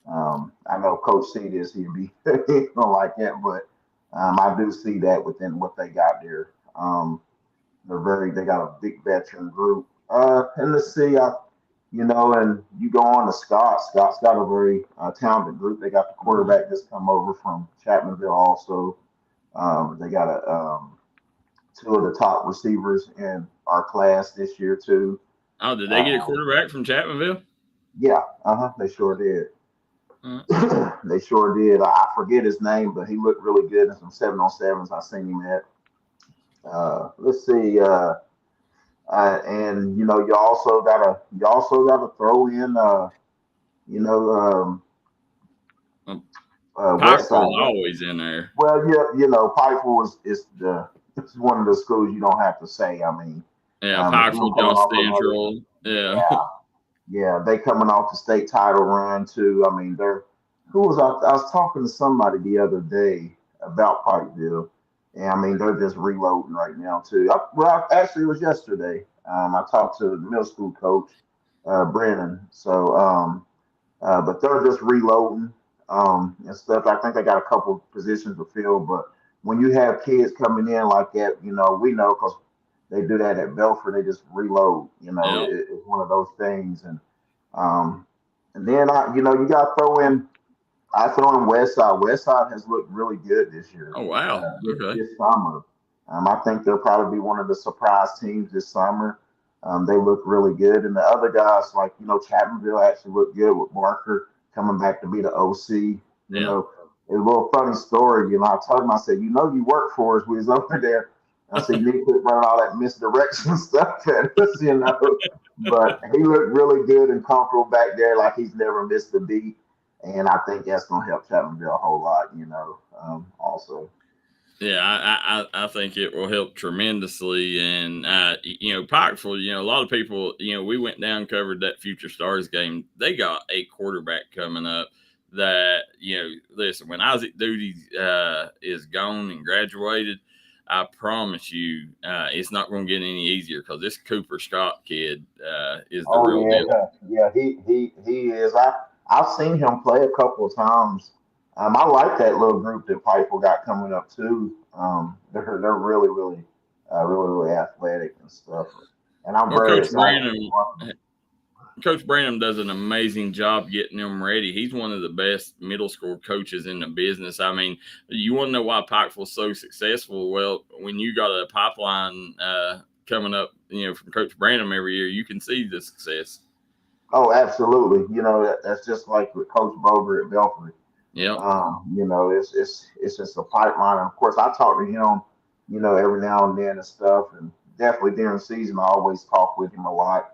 I know Coach C this, he'd be don't like that, but I do see that within what they got there. They got a big veteran group. And let's see, and you go on to Scott. Scott's got a very talented group. They got the quarterback just come over from Chapmanville also. They got 2 of the top receivers in our class this year too. Oh, did they get a quarterback from Chapmanville? Yeah, they sure did. They sure did. I forget his name, but he looked really good in some 7-on-7s I seen him at. Let's see. And you also gotta throw in Pikeville's always in there. Well, Pikeville is one of the schools you don't have to say. I mean, Yeah, Them Pikeville, coming Josh off another, Central. Yeah. yeah, they coming off the state title run too. I mean, I was talking to somebody the other day about Pikeville, and I mean they're just reloading right now too. Actually, it was yesterday. I talked to the middle school coach, Brennan. So, but they're just reloading and stuff. I think they got a couple positions to fill, but when you have kids coming in like that, we know because they do that at Belfort. They just reload. Yeah. It's one of those things, um, and then you got to throw in. I throw in Westside. Westside has looked really good this year. Oh, wow. Okay. This summer, I think they'll probably be one of the surprise teams this summer. They look really good, and the other guys like Chapmanville actually looked good with Barker coming back to be the OC. Yeah. It's a little funny story. I told him, I said, you work for us. We was over there. I said, you need to quit running all that misdirection stuff at us. But he looked really good and comfortable back there, like he's never missed a beat. And I think that's going to help Chapmanville a whole lot, also. Yeah, I think it will help tremendously. And, Pikeville, a lot of people, we went down and covered that Future Stars game. They got a quarterback coming up that, listen, when Isaac Duty is gone and graduated, I promise you it's not going to get any easier because this Cooper Scott kid is the real deal. Yeah, he is. I've seen him play a couple of times. I like that little group that Piper got coming up too. They're really, really, really athletic and stuff. And I'm Well, very excited. Coach Branham does an amazing job getting them ready. He's one of the best middle school coaches in the business. I mean, you want to know why Pikeville's so successful? Well, when you got a pipeline coming up, from Coach Branham every year, you can see the success. Oh, absolutely. That's just like with Coach Boger at Belfry. Yeah. It's just a pipeline. And of course, I talk to him, every now and then and stuff. And definitely during the season, I always talk with him a lot.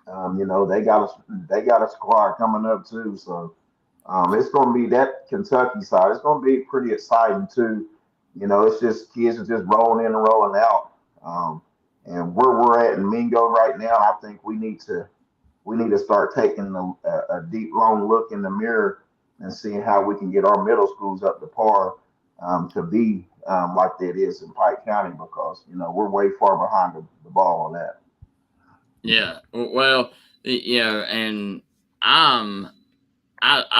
They got a squad coming up too. So it's going to be that Kentucky side. It's going to be pretty exciting too. It's just kids are just rolling in and rolling out. And where we're at in Mingo right now, I think we need to start taking a deep, long look in the mirror and seeing how we can get our middle schools up to par to be like that is in Pike County because we're way far behind the ball on that. Yeah, well, and I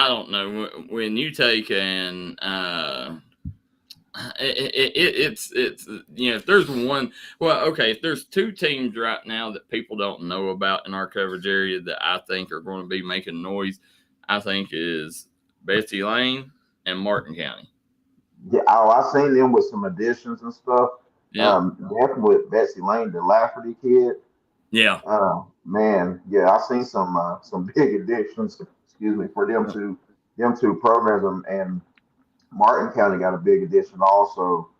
don't know when you take and it's if there's one, if there's two teams right now that people don't know about in our coverage area that I think are going to be making noise, I think is Betsy Lane and Martin County. Yeah, I've seen them with some additions and stuff. Yeah, definitely with Betsy Lane, the Lafferty kid. Yeah. Man, yeah, I've seen some big additions. Excuse me, for them two programs, and Martin County got a big addition also,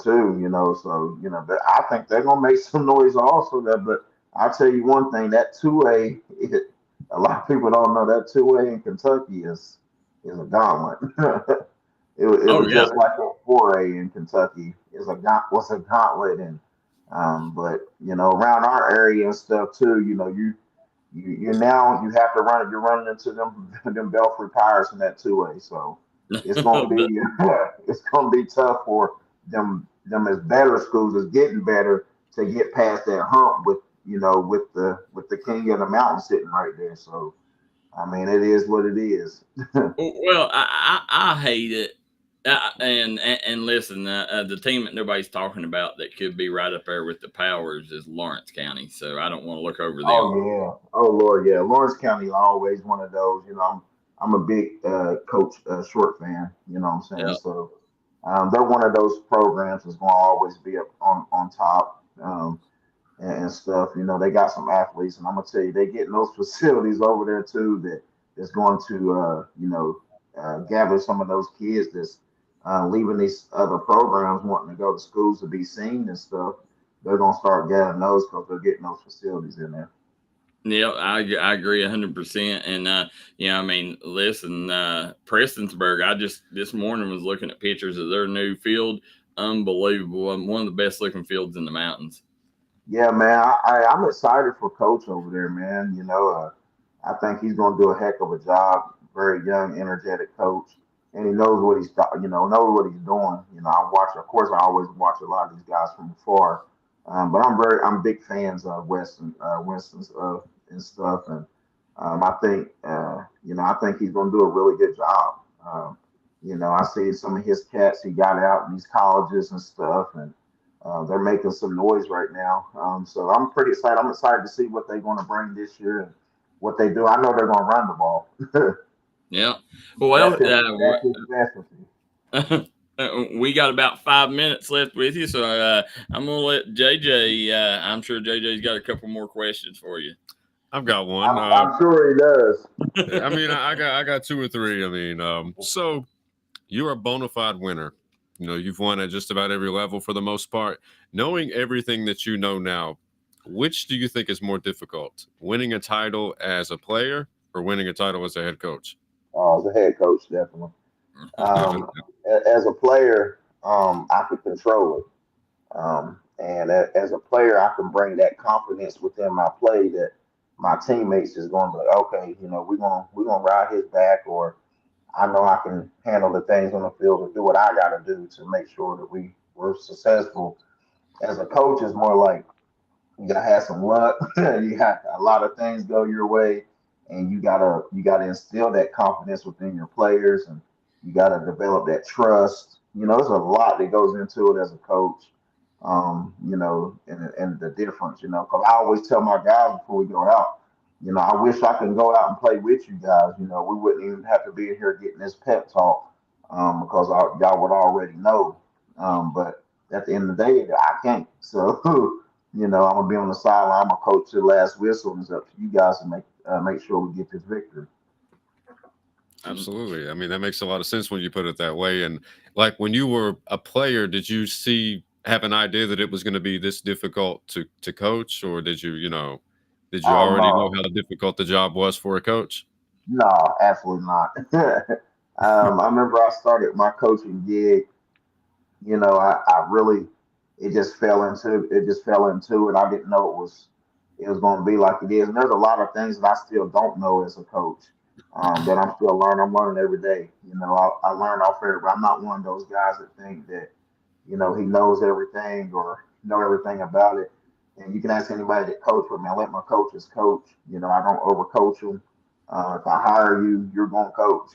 too. But I think they're gonna make some noise also. But I'll tell you one thing: that 2A, a lot of people don't know that 2A in Kentucky is a gauntlet. It was just like a 4A in Kentucky. Was a gauntlet, and but around our area and stuff too. You now you have to run. You're running into them Belfry Pirates in that 2A. So it's gonna be it's gonna be tough for them as better schools is getting better to get past that hump with the king of the mountain sitting right there. So I mean, it is what it is. Well, I hate it. And listen, the team that nobody's talking about that could be right up there with the Powers is Lawrence County. So I don't want to look over them. Oh yeah, oh Lord, yeah. Lawrence County is always one of those. I'm a big Coach Short fan. You know what I'm saying? Yeah. So they're one of those programs that's going to always be up on top and stuff. They got some athletes, and I'm gonna tell you, they getting those facilities over there too that is going to gather some of those kids that's leaving these other programs wanting to go to schools to be seen and stuff. They're gonna start gathering those because they're getting those facilities in there. Yeah, I agree 100%. And I mean, listen, Prestonsburg. I just this morning was looking at pictures of their new field. Unbelievable! One of the best looking fields in the mountains. Yeah, man. I'm excited for Coach over there, man. I think he's going to do a heck of a job. Very young, energetic coach, and he knows what knows what he's doing. Of course, I always watch a lot of these guys from afar, but I'm big fans of Winston's and stuff, and I think he's going to do a really good job. I see some of his cats he got out in these colleges and stuff, and they're making some noise right now. So I'm pretty excited. I'm excited to see what they're going to bring this year and what they do. I know they're going to run the ball. Yeah. Well, that's his specialty. We got about 5 minutes left with you, so I'm going to let JJ. I'm sure JJ's got a couple more questions for you. I've got one. I'm sure he does. I mean, I got two or three. I mean, so you're a bona fide winner. You've won at just about every level for the most part. Knowing everything that you know now, which do you think is more difficult? Winning a title as a player or winning a title as a head coach? As a head coach, definitely. As a player, I could control it. And as a player, I can bring that confidence within my play that my teammates is going to be like, okay, we're gonna ride his back, or I know I can handle the things on the field and do what I got to do to make sure that we're successful. As a coach, it's more like you gotta have some luck. You got a lot of things go your way, and you gotta instill that confidence within your players, and you gotta develop that trust. There's a lot that goes into it as a coach. And the difference, because I always tell my guys before we go out, I wish I could go out and play with you guys. We wouldn't even have to be in here getting this pep talk, because y'all would already know. But at the end of the day, I can't. So, I'm gonna be on the sideline. I'm gonna coach to the last whistle, and it's up to you guys to make sure we get this victory. Absolutely. I mean, that makes a lot of sense when you put it that way. And like when you were a player, did you have an idea that it was going to be this difficult to coach, or did you already know how difficult the job was for a coach? No, absolutely not. I remember I started my coaching gig. I really it just fell into it. I didn't know it was going to be like it is. And there's a lot of things that I still don't know as a coach, that I'm still learning. I'm learning every day. I learn off everybody. I'm not one of those guys that think that he knows everything or know everything about it. And you can ask anybody that coach with me. I let my coaches coach. I don't overcoach them. If I hire you, you're going to coach.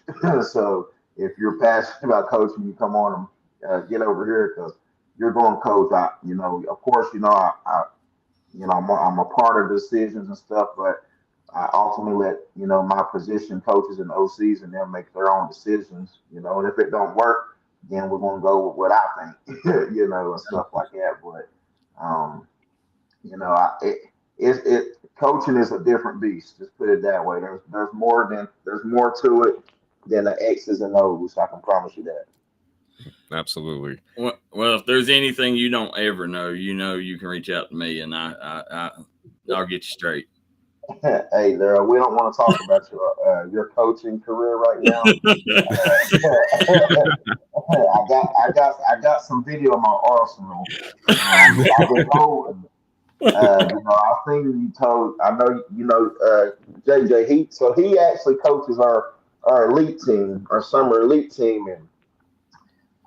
So if you're passionate about coaching, you come on and get over here, because you're going to coach. Of course, I'm a part of decisions and stuff, but I ultimately let my position coaches and OCs and them make their own decisions. And if it don't work, then we're going to go with what I think, and stuff like that. But coaching is a different beast. Just put it that way. There's more to it than the X's and O's. I can promise you that. Absolutely. Well, if there's anything you don't ever know, you can reach out to me, and I'll get you straight. Hey, Darryl, we don't want to talk about your coaching career right now. I got some video of my arsenal. I've been told. I think you told. I know JJ. He actually coaches our elite team, our summer elite team, and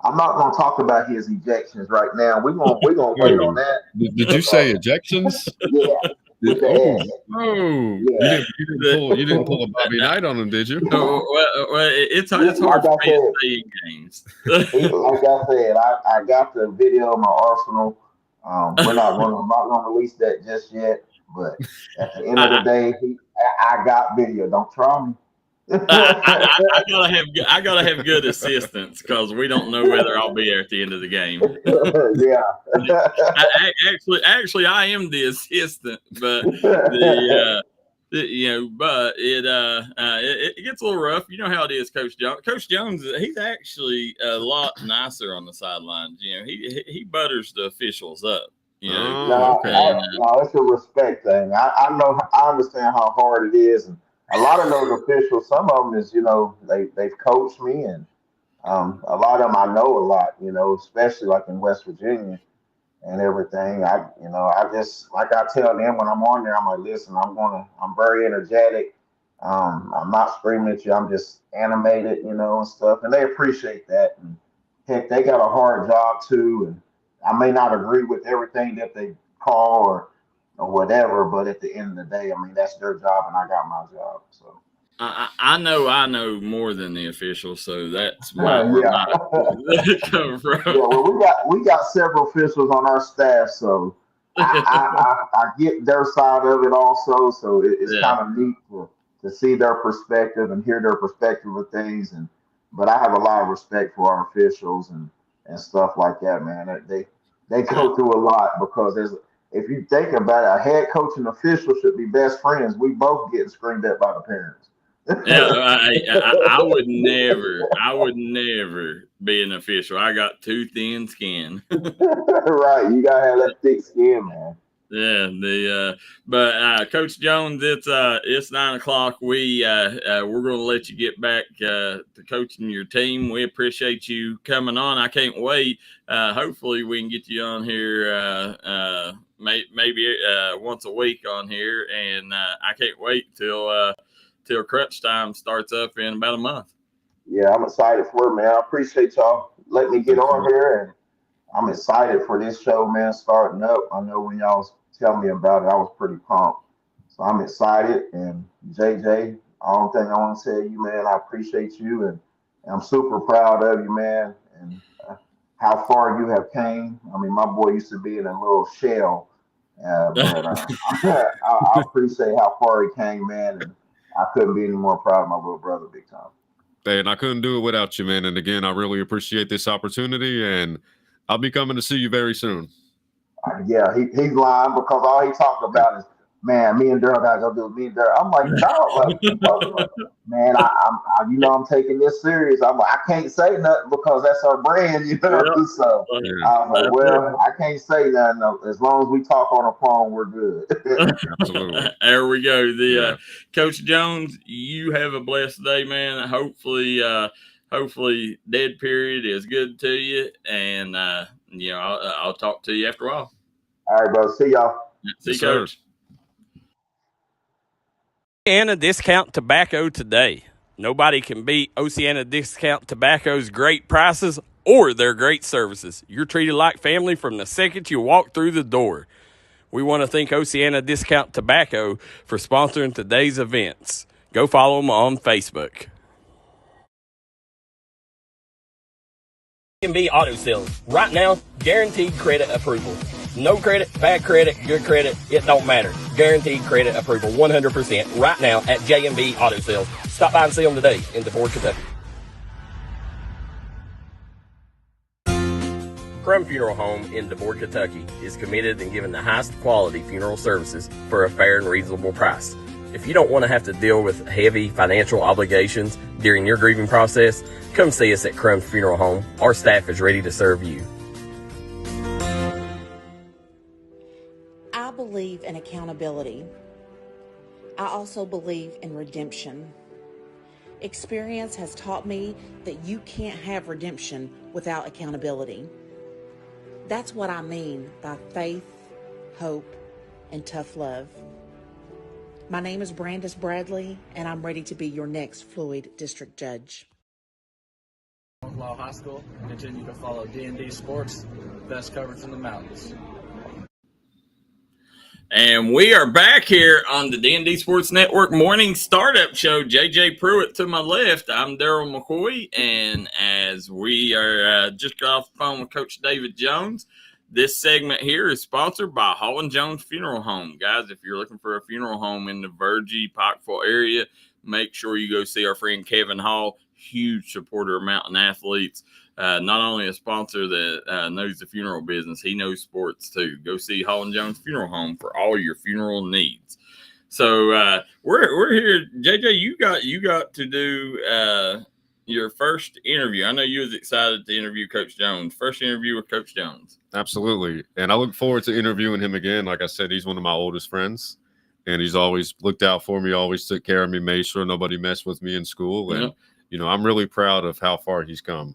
I'm not going to talk about his ejections right now. We're gonna wait on that. Did you say ejections? Yeah. Yeah. Yeah. You didn't pull a Bobby Knight on him, did you? Well, it's hard for me to say in games. Like I said, I got the video of my arsenal. We're not going to release that just yet. But at the end of the day, I got video. Don't try me. I gotta have good assistants, because we don't know whether I'll be there at the end of the game. Yeah. Actually, I am the assistant, but but it gets a little rough. You know how it is, Coach Jones. Coach Jones, he's actually a lot nicer on the sidelines. He butters the officials up. No, it's a respect thing. I understand how hard it is, and a lot of those officials, some of them is they've coached me, and a lot of them I know a lot. Especially like in West Virginia, and everything. I just, like I tell them when I'm on there, I'm like, listen, I'm very energetic. I'm not screaming at you. I'm just animated, and stuff. And they appreciate that. And heck, they got a hard job too. And I may not agree with everything that they call or whatever, but at the end of the day, I mean, that's their job and I got my job. So. I know more than the officials, so that's why we're Yeah. not coming from. Yeah, well, we got several officials on our staff, so I get their side of it also. So it's kind of neat to see their perspective and hear their perspective of things. But I have a lot of respect for our officials and stuff like that, man. They go through a lot because if you think about it, a head coach and official should be best friends. We both getting screamed at by the parents. Yeah, I would never be an official. I got too thin skin. Right, you gotta have that thick skin, man. Yeah, but Coach Jones, it's 9:00. We're gonna let you get back to coaching your team. We appreciate you coming on. I can't wait. Hopefully, we can get you on here maybe once a week on here, and I can't wait till crunch time starts up in about a month. Yeah, I'm excited for it, man. I appreciate y'all letting me get on here, and I'm excited for this show, man, starting up. I know when y'all was telling me about it, I was pretty pumped. So I'm excited. And JJ, only thing I want to tell you, man, I appreciate you, and I'm super proud of you, man, and how far you have came. I mean, my boy used to be in a little shell, but I appreciate how far he came, man, and I couldn't be any more proud of my little brother, big time. Hey, and I couldn't do it without you, man. And again, I really appreciate this opportunity, and I'll be coming to see you very soon. Yeah, he's lying because all he talked about is, man, me and Darryl gotta go do it. Me and Darryl. I'm like, no, man, I'm taking this serious. I'm like, I can't say nothing because that's our brand, So I'm like, well, I can't say nothing. As long as we talk on the phone, we're good. Absolutely. There we go. Coach Jones, you have a blessed day, man. Hopefully dead period is good to you, and I'll talk to you after a while. All right, bro. See y'all. See you, Coach. Oceana Discount Tobacco today. Nobody can beat Oceana Discount Tobacco's great prices or their great services. You're treated like family from the second you walk through the door. We want to thank Oceana Discount Tobacco for sponsoring today's events. Go follow them on Facebook. D&D Auto Sales. Right now, guaranteed credit approval. No credit, bad credit, good credit, it don't matter. Guaranteed credit approval 100% right now at J&B Auto Sales. Stop by and see them today in DeFord, Kentucky. Crum Funeral Home in DeFord, Kentucky is committed in giving the highest quality funeral services for a fair and reasonable price. If you don't want to have to deal with heavy financial obligations during your grieving process, come see us at Crum Funeral Home. Our staff is ready to serve you. I believe in accountability. I also believe in redemption. Experience has taught me that you can't have redemption without accountability. That's what I mean by faith, hope, and tough love. My name is Brandis Bradley, and I'm ready to be your next Floyd District Judge. Law High School. Continue to follow D&D Sports, best coverage in the mountains. And we are back here on the D&D Sports Network morning startup show. JJ Pruitt to my left. I'm Darryl McCoy. And as we are just got off the phone with Coach David Jones, this segment here is sponsored by Hall & Jones Funeral Home. Guys, if you're looking for a funeral home in the Virgie, Pikeville area, make sure you go see our friend Kevin Hall, huge supporter of mountain athletes. Not only a sponsor that knows the funeral business, he knows sports too. Go see Hall & Jones Funeral Home for all your funeral needs. So we're here. JJ, you got to do your first interview. I know you was excited to interview Coach Jones. First interview with Coach Jones. Absolutely. And I look forward to interviewing him again. Like I said, he's one of my oldest friends, and he's always looked out for me, always took care of me, made sure nobody messed with me in school. And, I'm really proud of how far he's come.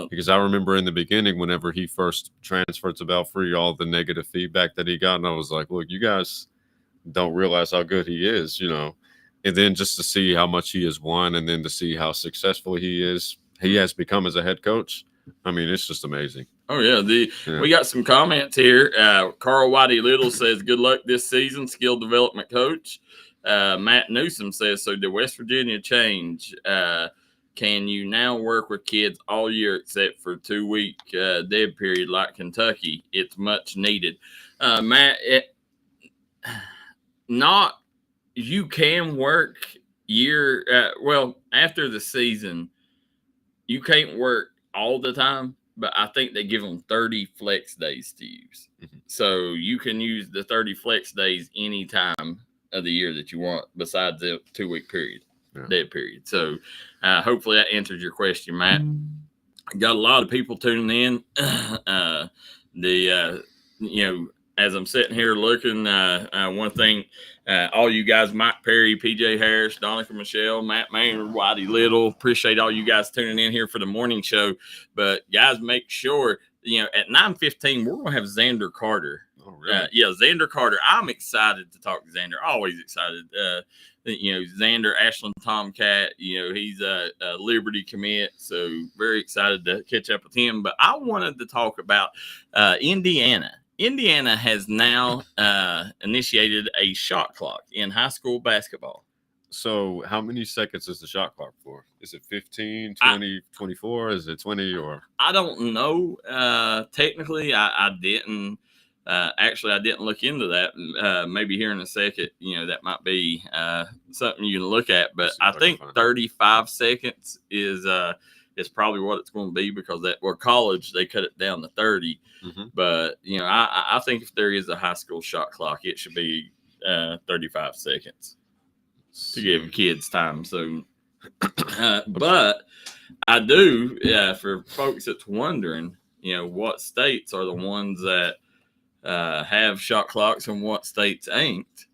Because I remember in the beginning, whenever he first transferred to Belfry, all the negative feedback that he got, and I was like, look, you guys don't realize how good he is, and then just to see how much he has won, and then to see how successful he has become as a head coach. I mean, it's just amazing. Oh, yeah. We got some comments here. Carl Whitey Little says, good luck this season, skill development coach. Matt Newsom says, so did West Virginia change? Can you now work with kids all year except for 2-week dead period like Kentucky? It's much needed. Matt, you can work after the season, you can't work all the time, but I think they give them 30 flex days to use. Mm-hmm. So you can use the 30 flex days any time of the year that you want besides the 2-week period, dead period. So hopefully that answers your question, Matt. Got a lot of people tuning in. As I'm sitting here looking, one thing, all you guys, Mike Perry, PJ Harris, Donica Michelle, Matt Maynard, Whitey Little, appreciate all you guys tuning in here for the morning show. But guys, make sure, at 9:15, we're going to have Xander Carter. Oh, really? Xander Carter. I'm excited to talk to Xander. Always excited. Xander, Ashland Tomcat, he's a Liberty commit, so very excited to catch up with him. But I wanted to talk about Indiana. Indiana has now initiated a shot clock in high school basketball. So how many seconds is the shot clock for? Is it 15, 20, 24? Is it 20 or? I don't know. Technically, I didn't. Actually, I didn't look into that. Maybe here in a second, that might be something you can look at. But I think 35 seconds is probably what it's going to be because college, they cut it down to 30. Mm-hmm. But, I think if there is a high school shot clock, it should be 35 seconds to give kids time. So, but I do, for folks that's wondering, what states are the ones that have shot clocks and what states ain't.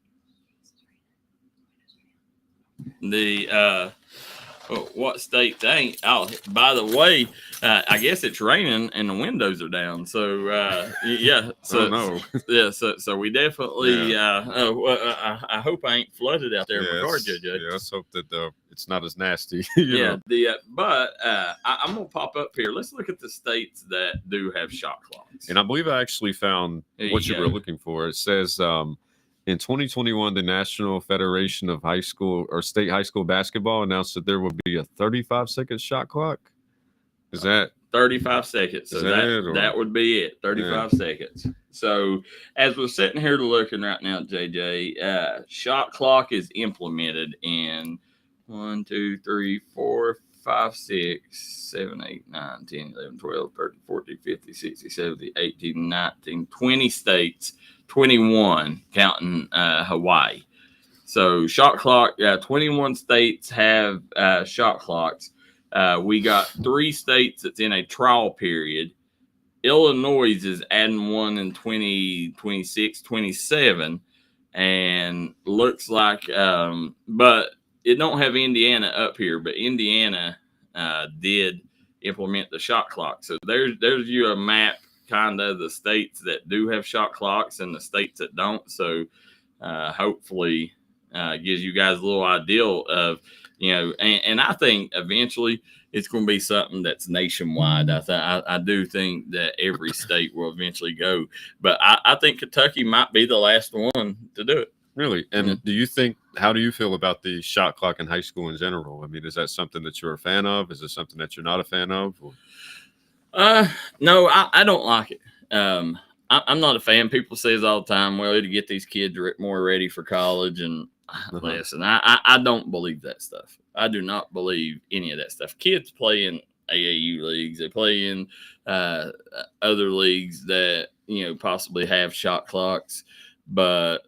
What states ain't? Oh, by the way, I guess it's raining and the windows are down. So yeah. So no. Yeah. So we definitely. Yeah. I hope I ain't flooded out there in my car, JJ. Yeah. Let's hope that it's not as nasty. But I'm gonna pop up here. Let's look at the states that do have shot clocks. And I believe I actually found what you were looking for. It says. In 2021, the National Federation of High School or State High School Basketball announced that there will be a 35-second shot clock. Is that 35 seconds? So that would be it. 35 seconds. So as we're sitting here looking right now, JJ, shot clock is implemented in 1, 2, 3, 4, 5, 6, 7, 8, 9, 10, 11, 12, 13, 14, 15, 16, 17, 18, 19, 20 states. 21 counting Hawaii. So shot clock, 21 states have shot clocks. We got 3 states that's in a trial period. Illinois is adding one in 2026, 27, and looks like, but it don't have Indiana up here, but Indiana did implement the shot clock. So there's you a map kind of the states that do have shot clocks and the states that don't. So hopefully gives you guys a little idea of, and I think eventually it's going to be something that's nationwide. I do think that every state will eventually go, but I think Kentucky might be the last one to do it. Really? And how do you feel about the shot clock in high school in general? I mean, is that something that you're a fan of? Is it something that you're not a fan of? Or? No, I don't like it. I'm not a fan. People says all the time, well, to get these kids more ready for college. And listen, I don't believe that stuff. I do not believe any of that stuff. Kids play in AAU leagues. They play in other leagues that, possibly have shot clocks. But,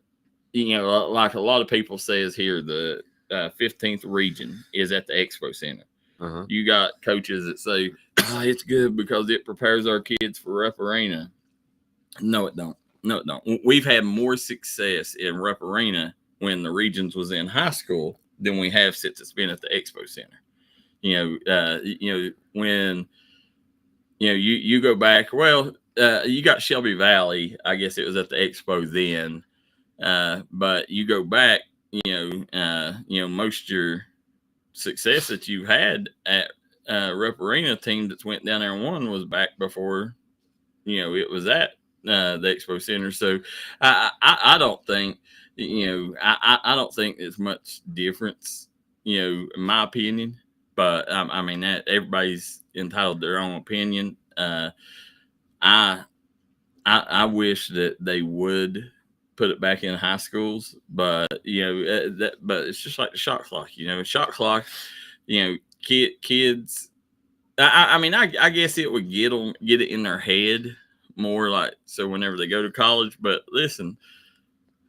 like a lot of people says here, the 15th region is at the Expo Center. Uh-huh. You got coaches that say, it's good because it prepares our kids for Rep Arena. No, it don't. We've had more success in Rep Arena when the regions was in high school than we have since it's been at the Expo Center. When you go back. Well, you got Shelby Valley. I guess it was at the Expo then. But you go back, most of your success that you had at Rupp Arena team that's went down there and won was back before, it was at the Expo Center. So I don't think, I don't think there's much difference, in my opinion. But I mean that everybody's entitled to their own opinion. I wish that they would put it back in high schools, but but it's just like the shot clock. Shot clock. Kids. I mean, I guess it would get it in their head more, like, so whenever they go to college. But listen,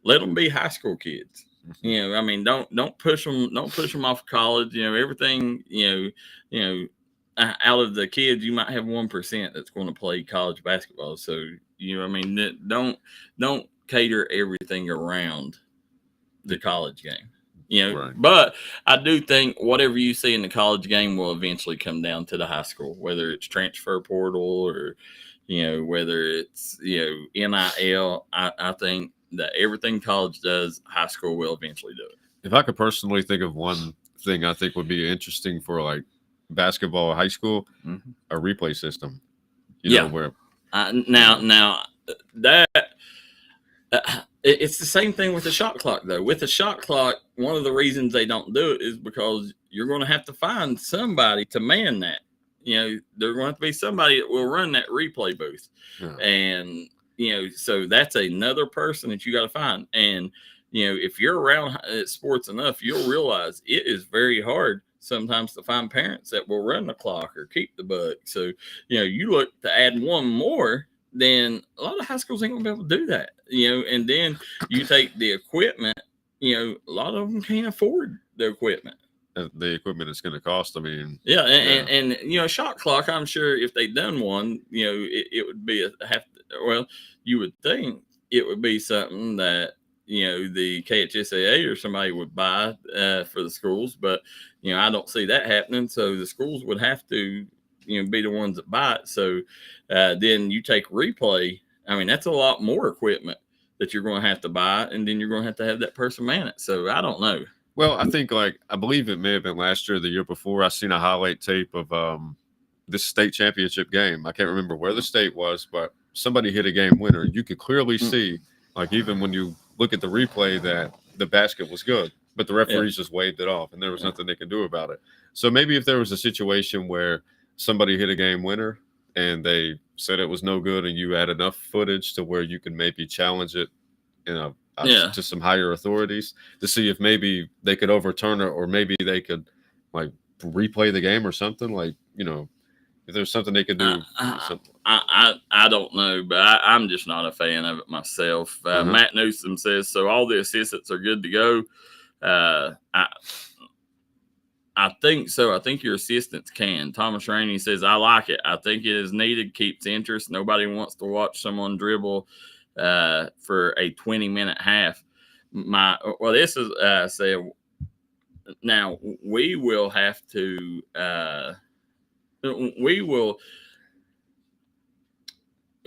let them be high school kids. I mean, don't push them off college. Everything. Out of the kids, you might have 1% that's going to play college basketball. So I mean, don't cater everything around the college game. Right. But I do think whatever you see in the college game will eventually come down to the high school, whether it's transfer portal or whether it's NIL. I think that everything college does, high school will eventually do it. If I could personally think of one thing I think would be interesting for like basketball high school, a replay system. Where now that it's the same thing with the shot clock, though. With the shot clock, one of the reasons they don't do it is because you're going to have to find somebody to man that. There's going to have to be somebody that will run that replay booth. Yeah. And, so that's another person that you got to find. And, if you're around sports enough, you'll realize it is very hard sometimes to find parents that will run the clock or keep the buck. So, you look to add one more, then a lot of high schools ain't gonna be able to do that. And then you take the equipment, a lot of them can't afford the equipment. The equipment is going to cost. I mean, and shot clock, I'm sure if they'd done one, it would be you would think it would be something that, the KHSAA or somebody would buy for the schools, but, I don't see that happening. So the schools would have to, be the ones that buy it. So then you take replay. I mean, that's a lot more equipment that you're going to have to buy, and then you're going to have that person man it. So I don't know. Well, I think I believe it may have been last year or the year before. I seen a highlight tape of this state championship game. I can't remember where the state was, but somebody hit a game winner. You could clearly see, like, even when you look at the replay, that the basket was good, but the referees just waved it off, and there was nothing they could do about it. So maybe if there was a situation where somebody hit a game winner and they said it was no good, and you had enough footage to where you can maybe challenge it, to some higher authorities to see if maybe they could overturn it, or maybe they could like replay the game or something, like, if there's something they could do. I don't know, but I'm just not a fan of it myself. Matt Newsom says, so all the assistants are good to go. I think so. I think your assistants can. Thomas Rainey says, I like it. I think it is needed, keeps interest. Nobody wants to watch someone dribble for a 20-minute half. This is say now we will have to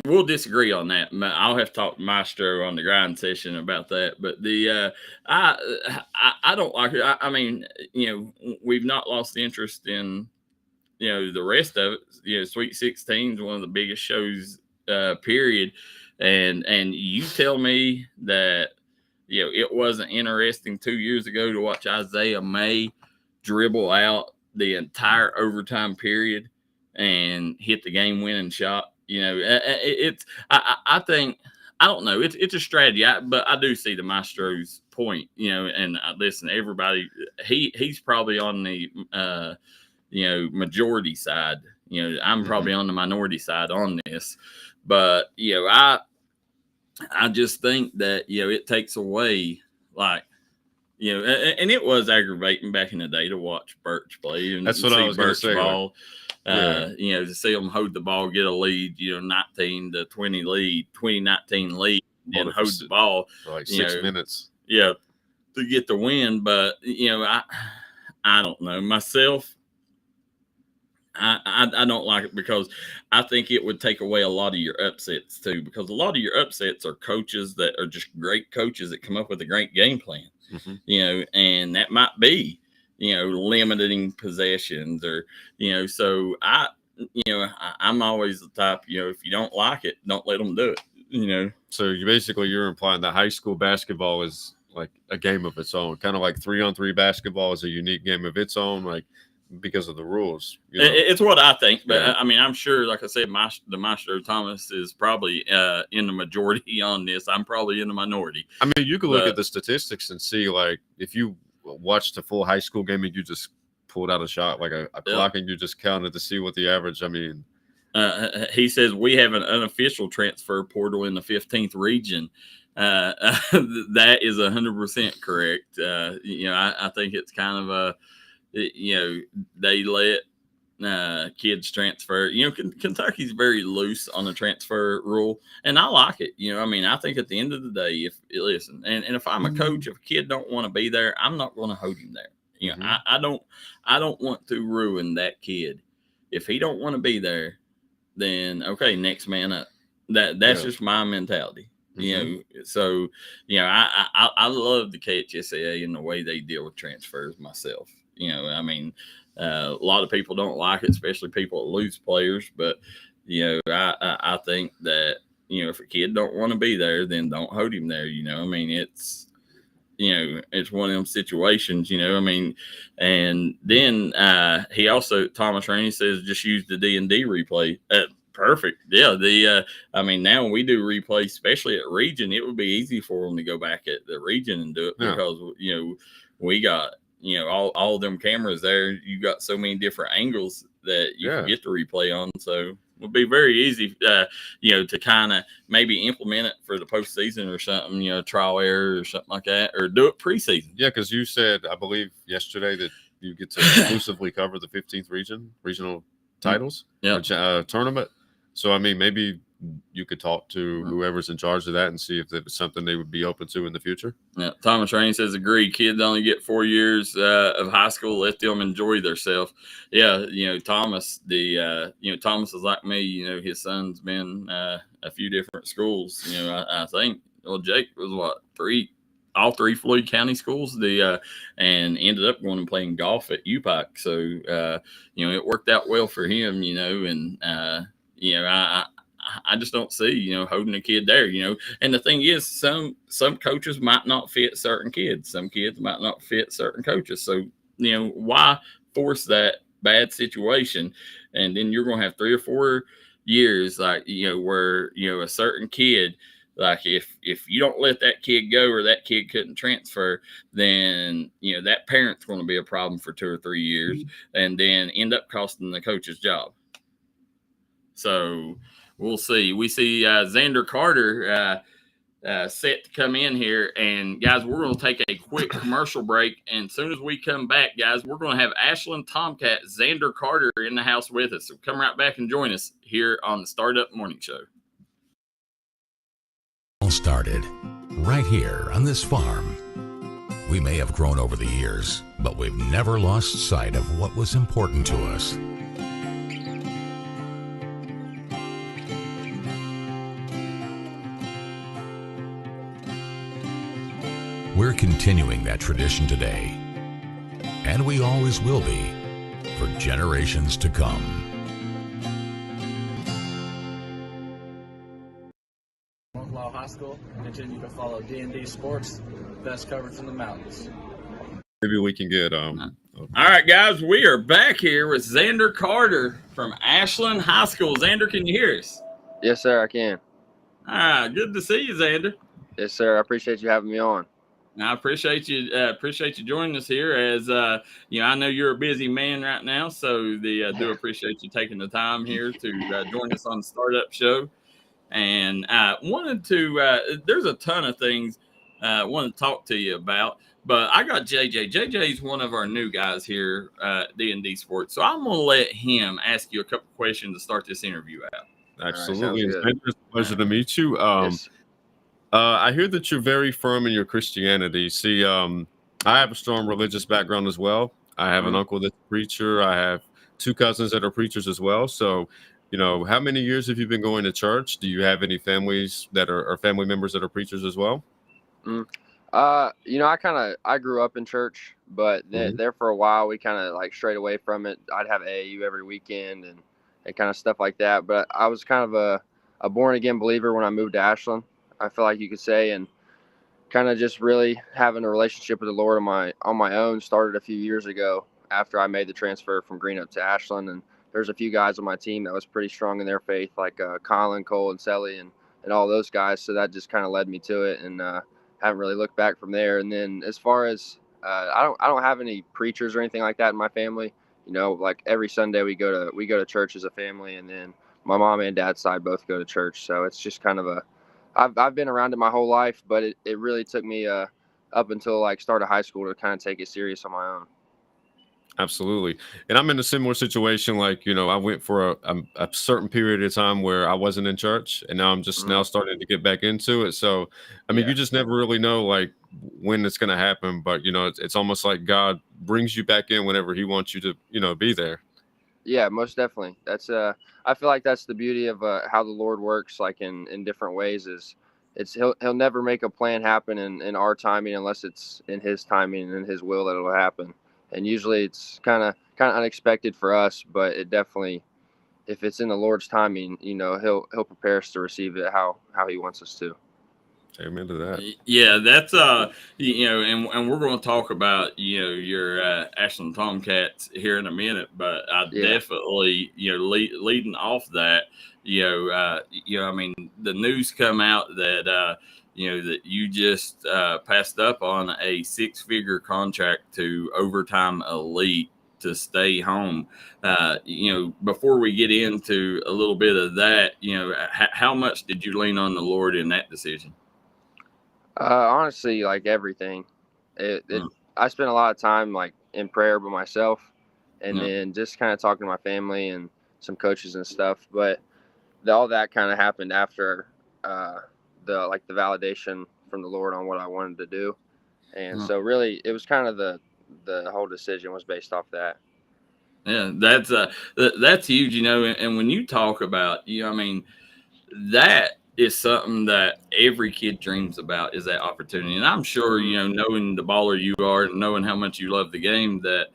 we'll disagree on that. I'll have to talk to Maestro on the grind session about that. But I don't like it. I mean, we've not lost interest in, the rest of it. Sweet 16 is one of the biggest shows, period. And you tell me that, it wasn't interesting 2 years ago to watch Isaiah May dribble out the entire overtime period and hit the game-winning shot. I think, I don't know. It's a strategy, but I do see the Maestro's point. And listen, everybody, he's probably on the majority side. I'm probably on the minority side on this, but I just think that it takes away, like, and it was aggravating back in the day to watch Birch play, and that's what I was going to say. Ball, to see them hold the ball, get a lead, 19-20 lead, 2019 lead, and hold the ball for like 6 minutes. Yeah, to get the win. But I don't know myself. I don't like it because I think it would take away a lot of your upsets too, because a lot of your upsets are coaches that are just great coaches that come up with a great game plan, and that might be, limiting possessions or, so I'm always the type, if you don't like it, don't let them do it, So you're implying that high school basketball is like a game of its own, kind of like 3-on-3 basketball is a unique game of its own, like because of the rules. It's what I think, but I mean, I'm sure, like I said, the Maestro Thomas is probably in the majority on this. I'm probably in the minority. I mean, you could look at the statistics and see, like, if you watched a full high school game and you just pulled out a shot, like a clock, and you just counted to see what the average, I mean. He says we have an unofficial transfer portal in the 15th region. That is 100% correct. I think it's kind of they let kids transfer. Kentucky's very loose on the transfer rule, and I like it. I think at the end of the day, if I'm a coach, if a kid don't want to be there, I'm not going to hold him there. I don't want to ruin that kid. If he don't want to be there, then okay, next man up. That's just my mentality. So I love the KHSAA and the way they deal with transfers myself. A lot of people don't like it, especially people that lose players. But I think that if a kid don't want to be there, then don't hold him there. It's it's one of them situations. And then he also, Thomas Rainey says, just use the D&D replay. Perfect. Yeah. Now when we do replay, especially at region, it would be easy for them to go back at the region and do it because we got. All of them cameras there, you got so many different angles that you can get the replay on. So it would be very easy, to kind of maybe implement it for the postseason or something, trial error or something like that, or do it preseason. Yeah, because you said, I believe yesterday, that you get to exclusively cover the 15th regional titles tournament. So, I mean, maybe you could talk to whoever's in charge of that and see if it's something they would be open to in the future. Yeah, Thomas Rainey says, agree. Kids only get 4 years of high school. Let them enjoy themselves. Yeah, Thomas, Thomas is like me. His son's been a few different schools. I think, Jake was all three Floyd County schools, and ended up going and playing golf at UPAC. So, it worked out well for him, and, I just don't see, holding a kid there, and the thing is, some coaches might not fit certain kids. Some kids might not fit certain coaches. So, why force that bad situation? And then you're going to have 3 or 4 years, like, where, a certain kid, like if you don't let that kid go or that kid couldn't transfer, then, that parent's going to be a problem for 2 or 3 years and then end up costing the coach's job. So we'll see. We see Xander Carter set to come in here. And, guys, we're going to take a quick commercial break. And as soon as we come back, guys, we're going to have Ashland Tomcat, Xander Carter in the house with us. So come right back and join us here on the Startup Morning Show. All started right here on this farm. We may have grown over the years, but we've never lost sight of what was important to us. We're continuing that tradition today, and we always will be for generations to come. High School. Continue to follow D&D Sports, best coverage in the mountains. Maybe we can get All right, guys, we are back here with Xander Carter from Ashland High School. Xander, can you hear us? Yes, sir, I can. All right, good to see you, Xander. Yes, sir. I appreciate you having me on. I appreciate you joining us here. As I know you're a busy man right now, so do appreciate you taking the time here to join us on the Startup Show. And I wanted to, there's a ton of things I want to talk to you about, but I got JJ. JJ's one of our new guys here at D&D Sports. So I'm going to let him ask you a couple questions to start this interview out. Absolutely. Right, it's a pleasure to meet you. Yes. I hear that you're very firm in your Christianity. See, I have a strong religious background as well. I have an uncle that's a preacher. I have two cousins that are preachers as well. So, how many years have you been going to church? Do you have any families that are family members that are preachers as well? I grew up in church, but Mhm. there for a while we kind of like strayed away from it. I'd have AAU every weekend and kind of stuff like that. But I was kind of a born again believer when I moved to Ashland, I feel like you could say, and kind of just really having a relationship with the Lord on my own started a few years ago after I made the transfer from Greenup to Ashland. And there's a few guys on my team that was pretty strong in their faith, like Colin, Cole, and Selly, and all those guys. So that just kind of led me to it, and haven't really looked back from there. And then as far as I don't have any preachers or anything like that in my family. Like every Sunday we go to church as a family, and then my mom and dad's side both go to church. So it's just kind of I've been around it my whole life, but it really took me up until like start of high school to kind of take it serious on my own. Absolutely. And I'm in a similar situation. Like, I went for a certain period of time where I wasn't in church, and now I'm just now starting to get back into it. So, I mean, you just never really know like when it's going to happen, but it's almost like God brings you back in whenever he wants you to, be there. Yeah, most definitely. That's I feel like that's the beauty of how the Lord works, like in different ways. Is he'll never make a plan happen in our timing unless it's in His timing and His will that it'll happen. And usually it's kind of unexpected for us, but it definitely, if it's in the Lord's timing, He'll prepare us to receive it how He wants us to. Amen to that. Yeah, that's and we're going to talk about your Ashland Tomcats here in a minute, but I definitely leading off that I mean, the news come out that that you just passed up on a 6-figure contract to Overtime Elite to stay home. Before we get into a little bit of that, how much did you lean on the Lord in that decision? Honestly, like everything, I spent a lot of time like in prayer by myself, and then just kind of talking to my family and some coaches and stuff. But all that kind of happened after the validation from the Lord on what I wanted to do, and so really it was kind of the whole decision was based off that. Yeah, that's huge, and when you talk about, I mean, that is something that every kid dreams about, is that opportunity. And I'm sure, knowing the baller you are and knowing how much you love the game, that,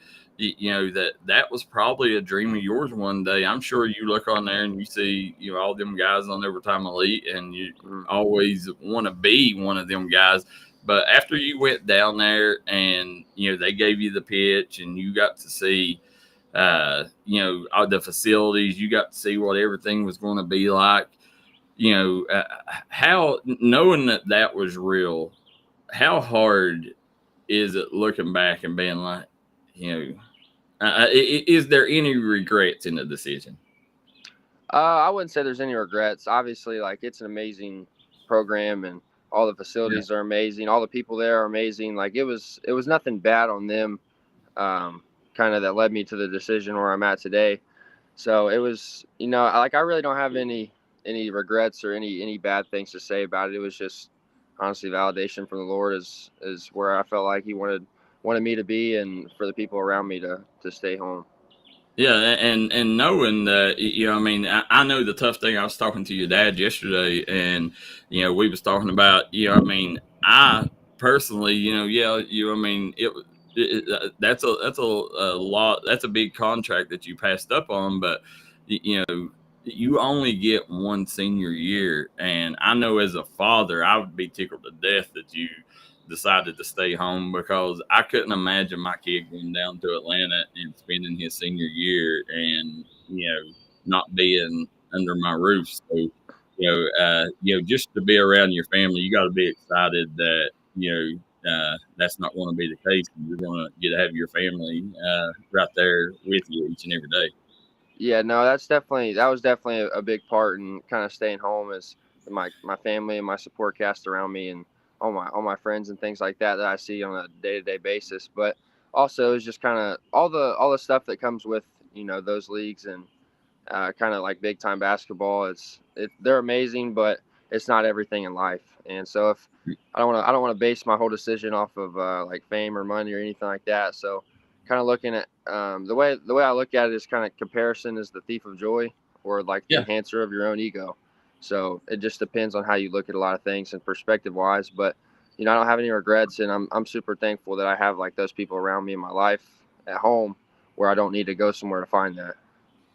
that was probably a dream of yours one day. I'm sure you look on there and you see, all them guys on Overtime Elite, and you always want to be one of them guys. But after you went down there and, they gave you the pitch and you got to see, all the facilities, you got to see what everything was going to be like. How, knowing that was real, how hard is it looking back and being like, is there any regrets in the decision? I wouldn't say there's any regrets. Obviously, like, it's an amazing program, and all the facilities are amazing. All the people there are amazing. Like, it was nothing bad on them, kind of that led me to the decision where I'm at today. So it was, like, I really don't have any regrets or any bad things to say about it. It was just honestly validation from the Lord is where I felt like He wanted me to be, and for the people around me to stay home. Yeah, and knowing that, I mean, I know the tough thing. I was talking to your dad yesterday, and we was talking about, I mean, I personally, I mean, that's a lot. That's a big contract that you passed up on, but you only get one senior year, and I know as a father, I would be tickled to death that you decided to stay home, because I couldn't imagine my kid going down to Atlanta and spending his senior year and not being under my roof. So just to be around your family, you got to be excited that that's not going to be the case. You're going to get to have your family right there with you each and every day. Yeah, no, that was definitely a big part in kind of staying home, is my family and my support cast around me, and all my friends and things like that I see on a day-to-day basis. But also it's just kind of all the stuff that comes with those leagues, and kind of like big time basketball. They're amazing, but it's not everything in life. And so I don't want to base my whole decision off of like fame or money or anything like that. So kind of looking at the way I look at it is kind of comparison is the thief of joy, or like the enhancer of your own ego. So it just depends on how you look at a lot of things and perspective wise. But I don't have any regrets, and I'm super thankful that I have like those people around me in my life at home where I don't need to go somewhere to find that.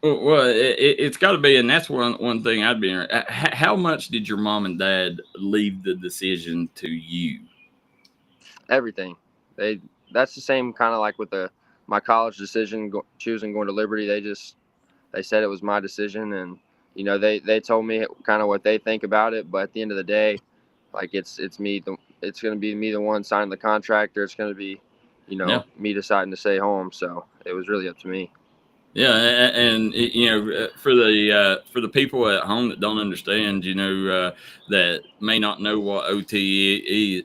Well, it's got to be, and that's one thing I'd be interested. How much did your mom and dad leave the decision to you? Everything. That's the same kind of like with my college decision, choosing going to Liberty. They said it was my decision, and they told me kind of what they think about it. But at the end of the day, like it's me. It's going to be me the one signing the contract, or it's going to be, me deciding to stay home. So it was really up to me. Yeah, and for the people at home that don't understand, that may not know what OTE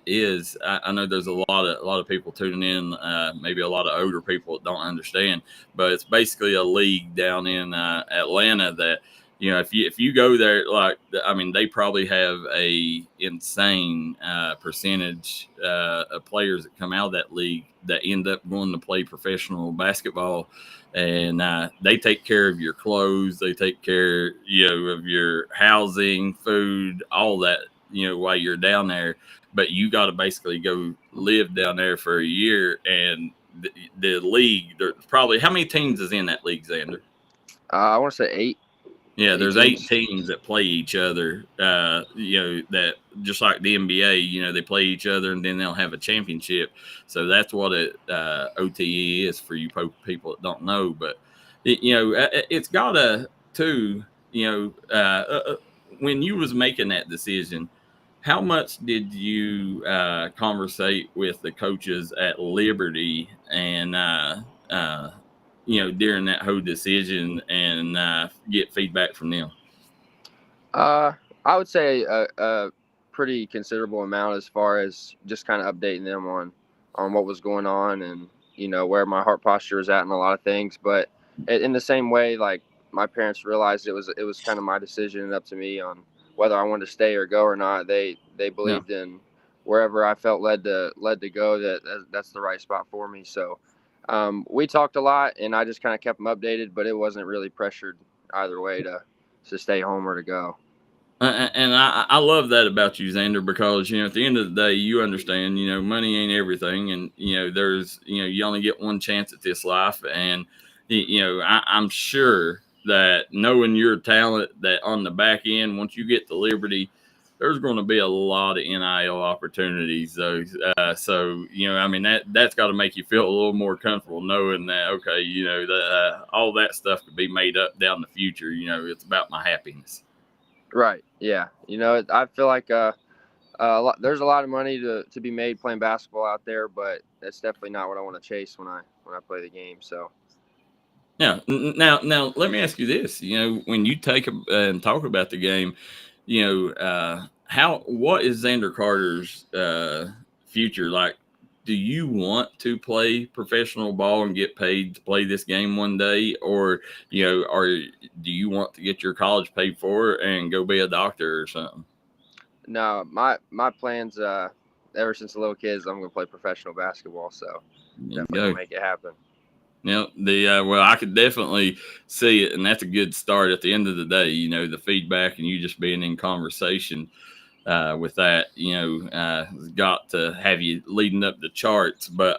is. I know there's a lot of people tuning in, maybe a lot of older people that don't understand, but it's basically a league down in Atlanta that, if you go there, they probably have a insane percentage of players that come out of that league that end up going to play professional basketball. And they take care of your clothes. They take care, of your housing, food, all that, while you're down there. But you got to basically go live down there for a year. And the league, there's probably, how many teams is in that league, Xander? I want to say 8. Yeah, there's 8 teams that play each other, that just like the NBA, they play each other and then they'll have a championship. So that's what OTE is for you people that don't know. But, it's got to, when you was making that decision, how much did you conversate with the coaches at Liberty and, during that whole decision and get feedback from them? I would say a pretty considerable amount, as far as just kind of updating them on what was going on and, where my heart posture was at and a lot of things. But in the same way, like my parents realized it was kind of my decision and up to me on whether I wanted to stay or go or not. They believed in wherever I felt led to go, that's the right spot for me. So we talked a lot, and I just kind of kept them updated, but it wasn't really pressured either way to stay home or to go. And I love that about you, Xander, because, at the end of the day, you understand, money ain't everything. And, there's, you only get one chance at this life. And, I'm sure that knowing your talent, that on the back end, once you get to Liberty, there's going to be a lot of NIL opportunities. So, that's got to make you feel a little more comfortable knowing that, okay, that all that stuff could be made up down the future. It's about my happiness. Right. Yeah. I feel like there's a lot of money to be made playing basketball out there, but that's definitely not what I want to chase when I play the game. So. Yeah. Now let me ask you this. When you take and talk about the game, what is Xander Carter's future like? Do you want to play professional ball and get paid to play this game one day, or or do you want to get your college paid for and go be a doctor or something? No, my plans ever since a little kid is I'm going to play professional basketball. So definitely gonna make it happen. I could definitely see it, and that's a good start. At the end of the day, the feedback and you just being in conversation with that, has got to have you leading up the charts. But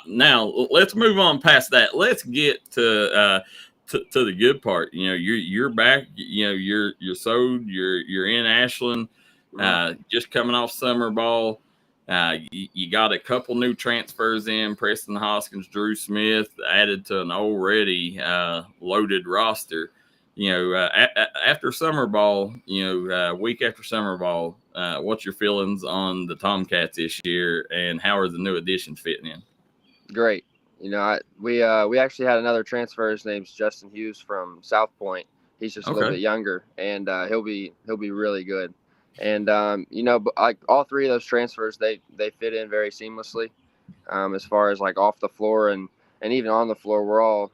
now let's move on past that. Let's get to the good part. You're back. You're sold. You're in Ashland. Just coming off summer ball. You got a couple new transfers in: Preston Hoskins, Drew Smith, added to an already loaded roster. After summer ball, week after summer ball, what's your feelings on the Tomcats this year, and how are the new additions fitting in? Great. We actually had another transfer. His name's Justin Hughes from South Point. He's just a little bit younger, and he'll be really good. And like all 3 of those transfers, they fit in very seamlessly. As far as like off the floor and even on the floor, we're all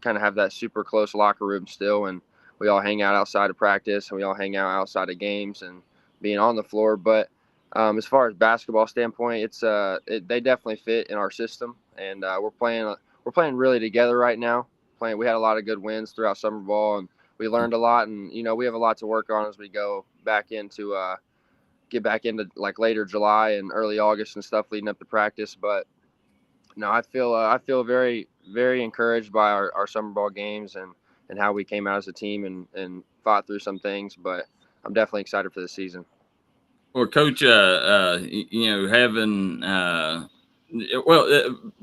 kind of have that super close locker room still, and we all hang out outside of practice and we all hang out outside of games and being on the floor. But as far as basketball standpoint, it's they definitely fit in our system, and we're playing really together right now. We had a lot of good wins throughout summer ball, and we learned a lot. And we have a lot to work on as we go back into get back into like later July and early August and stuff leading up to practice. But no, I feel very, very encouraged by our summer ball games and how we came out as a team and fought through some things. But I'm definitely excited for the season. Well, Coach, having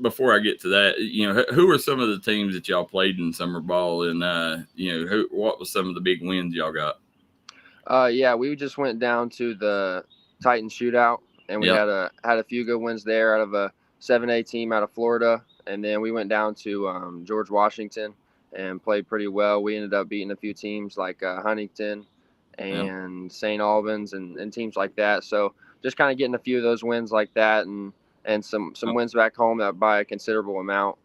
before I get to that, who are some of the teams that y'all played in summer ball, and what was some of the big wins y'all got? Yeah, we just went down to the Titan shootout, and we had a few good wins there out of a 7A team out of Florida, and then we went down to George Washington and played pretty well. We ended up beating a few teams like Huntington and St. Albans and teams like that. So just kind of getting a few of those wins like that, and some wins back home that by a considerable amount.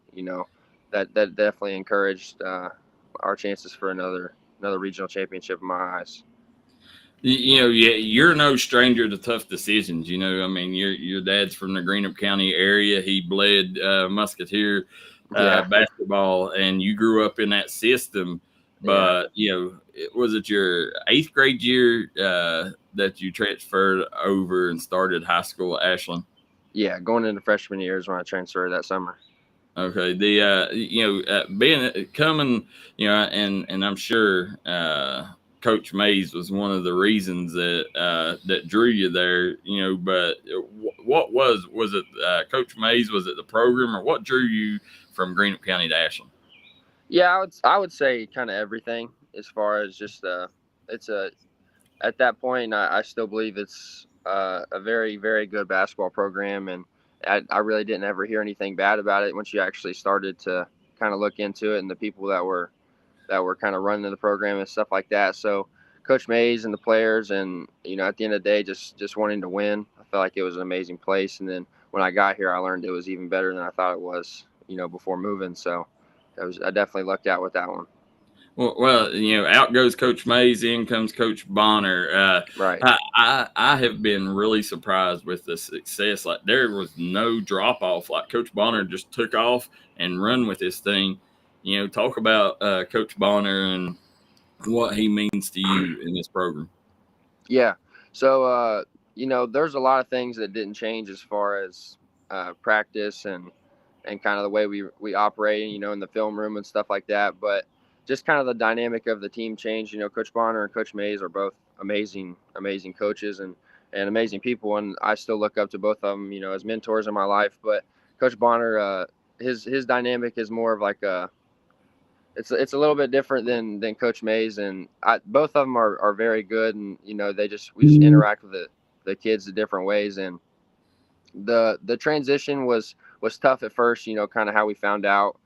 That definitely encouraged our chances for another regional championship in my eyes. You're no stranger to tough decisions. I mean, your dad's from the Greenup County area. He bled Musketeer basketball, and you grew up in that system. But was it your 8th grade year that you transferred over and started high school at Ashland? Yeah, going into freshman year is when I transferred that summer. Okay. Coming, and I'm sure Coach Mays was one of the reasons that drew you there. But what was it? Coach Mays? Was it the program, or what drew you from Greenup County to Ashland? Yeah, I would say kind of everything, as far as just at that point I still believe it's a very, very good basketball program, and I really didn't ever hear anything bad about it once you actually started to kind of look into it and the people that were kind of running the program and stuff like that. So Coach Mays and the players, and at the end of the day, just wanting to win, I felt like it was an amazing place. And then when I got here, I learned it was even better than I thought it was, before moving. So I definitely lucked out with that one. Well, out goes Coach Mays, in comes Coach Bonner. Right. I have been really surprised with the success. Like, there was no drop off. Like, Coach Bonner just took off and run with this thing. Talk about Coach Bonner and what he means to you in this program. Yeah. So, there's a lot of things that didn't change as far as practice and kind of the way we operate, in the film room and stuff like that. But just kind of the dynamic of the team changed. Coach Bonner and Coach Mays are both amazing coaches and amazing people. And I still look up to both of them, as mentors in my life. But Coach Bonner, his dynamic is more of like it's a little bit different than Coach Mays. And both of them are very good. And, we just interact with the kids in different ways. And the transition was tough at first, kind of how we found out.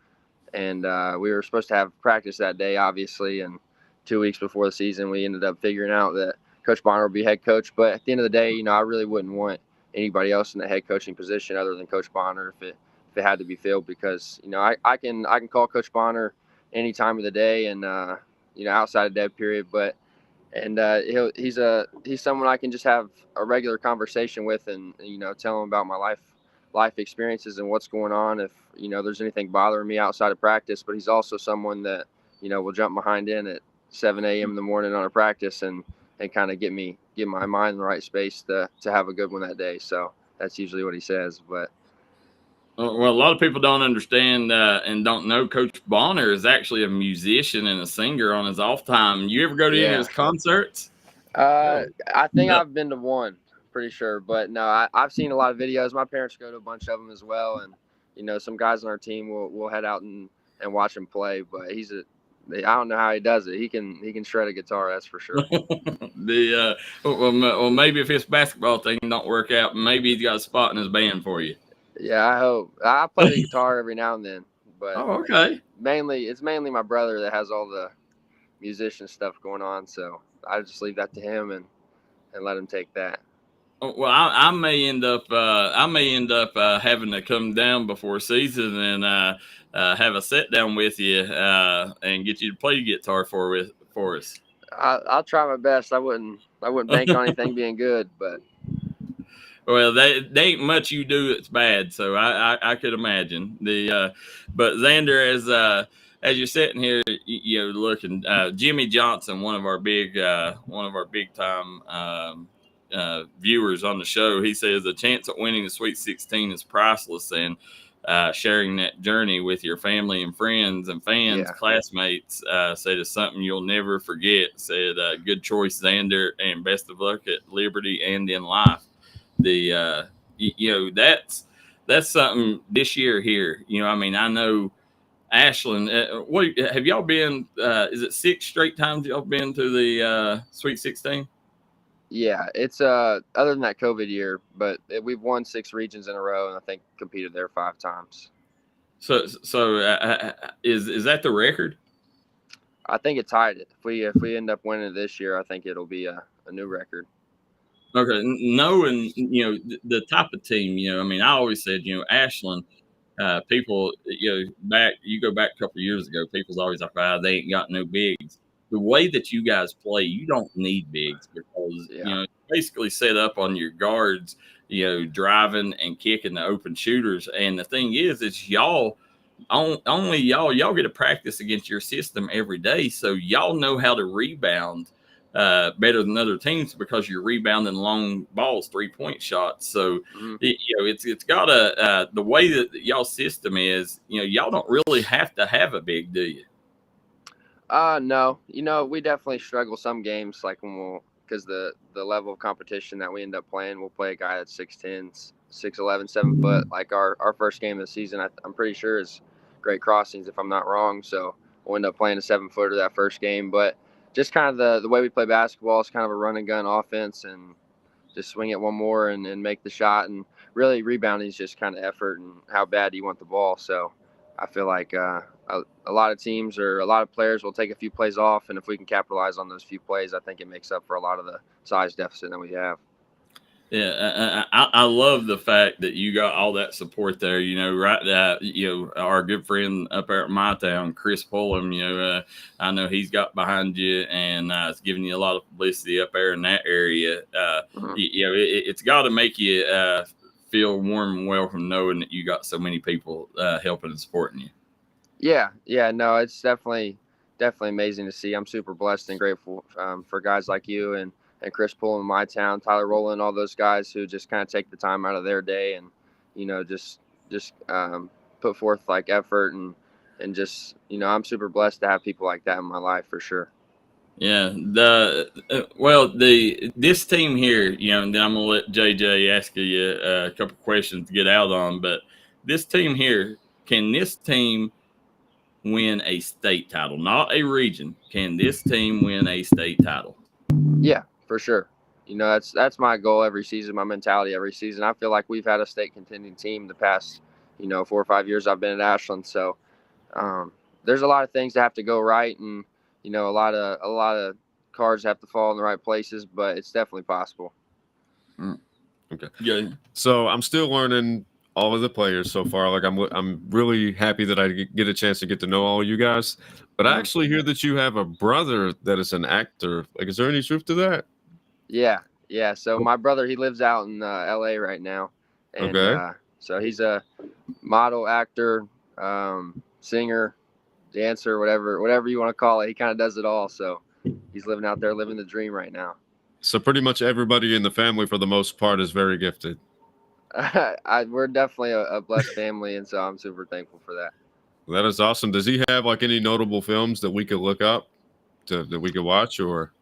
And we were supposed to have practice that day, obviously. And 2 weeks before the season, we ended up figuring out that Coach Bonner would be head coach. But at the end of the day, I really wouldn't want anybody else in the head coaching position other than Coach Bonner if it had to be filled, because I can call Coach Bonner any time of the day and outside of dead period. But he's someone I can just have a regular conversation with and tell him about my life experiences and what's going on if there's anything bothering me outside of practice. But he's also someone that will jump behind in at 7 a.m. in the morning on a practice and kind of get my mind in the right space to have a good one that day. So that's usually what he says. But well, a lot of people don't understand and don't know Coach Bonner is actually a musician and a singer on his off time. You ever go to any of his concerts? I think I've been to one, pretty sure. But no, I've seen a lot of videos. My parents go to a bunch of them as well. And, some guys on our team will head out and watch him play. But I don't know how he does it. He can shred a guitar, that's for sure. Well, maybe if his basketball thing don't work out, maybe he's got a spot in his band for you. Yeah, I hope. I play the guitar every now and then, but okay. It's mainly my brother that has all the musician stuff going on, so I just leave that to him and let him take that. Well, I may end up having to come down before season and have a sit down with you and get you to play guitar for us. I'll try my best. I wouldn't bank on anything being good, but. Well, they ain't much you do that's bad, so I could imagine but Xander, as you're sitting here, looking, Jimmy Johnson, one of our big time viewers on the show, he says the chance of winning the Sweet 16 is priceless, and sharing that journey with your family and friends and fans, classmates, said it's something you'll never forget. Said good choice, Xander, and best of luck at Liberty and in life. That's something this year here. I mean, I know Ashland. What have y'all been? Is it 6 straight times y'all been to the Sweet 16? Yeah, it's other than that COVID year, but we've won 6 regions in a row, and I think competed there 5 times. So is that the record? I think it tied it. If we end up winning it this year, I think it'll be a new record. Okay, knowing the type of team, I mean, I always said, Ashland, people, you go back a couple of years ago, people's always like, they ain't got no bigs. The way that you guys play, you don't need bigs because basically set up on your guards, driving and kicking the open shooters. And the thing is y'all get to practice against your system every day, so y'all know how to rebound better than other teams because you're rebounding long balls, 3-point shots. So it's got the way that y'all system is. Y'all don't really have to have a big, do you? No. We definitely struggle some games, like because the level of competition that we end up playing, we'll play a guy that's 6'10", 6'11", 7 foot. Like our first game of the season, I'm pretty sure is Great Crossings, if I'm not wrong. So we'll end up playing a 7-footer that first game, but just kind of the way we play basketball is kind of a run and gun offense, and just swing it one more and make the shot. And really rebounding is just kind of effort and how bad you want the ball. So I feel like a lot of teams or a lot of players will take a few plays off, and if we can capitalize on those few plays, I think it makes up for a lot of the size deficit that we have. Yeah, I love the fact that you got all that support there. Our good friend up there at my town, Chris Pullum. I know he's got behind you and it's giving you a lot of publicity up there in that area. It's got to make you feel warm and welcome knowing that you got so many people helping and supporting you. Yeah, no, it's definitely amazing to see. I'm super blessed and grateful for guys like you and Chris Pullum in my town, Tyler Rowland, all those guys who just kind of take the time out of their day and, just put forth like effort and just, I'm super blessed to have people like that in my life for sure. Yeah. This team here, and then I'm going to let JJ ask you a couple questions to get out on, but this team here, can this team win a state title, not a region? Can this team win a state title? Yeah. For sure. That's my goal every season, my mentality every season. I feel like we've had a state contending team the past, 4 or 5 years I've been at Ashland. So there's a lot of things that have to go right, and a lot of cards have to fall in the right places, but it's definitely possible. Okay. Yeah. So I'm still learning all of the players so far. Like I'm really happy that I get a chance to get to know all of you guys. But I actually hear that you have a brother that is an actor. Like, is there any truth to that? Yeah. So my brother, he lives out in LA right now. And, so he's a model, actor, singer, dancer, whatever you want to call it. He kind of does it all. So he's living out there, living the dream right now. So pretty much everybody in the family, for the most part, is very gifted. We're definitely a blessed family, and so I'm super thankful for that. That is awesome. Does he have like any notable films that we could look up that we could watch, or?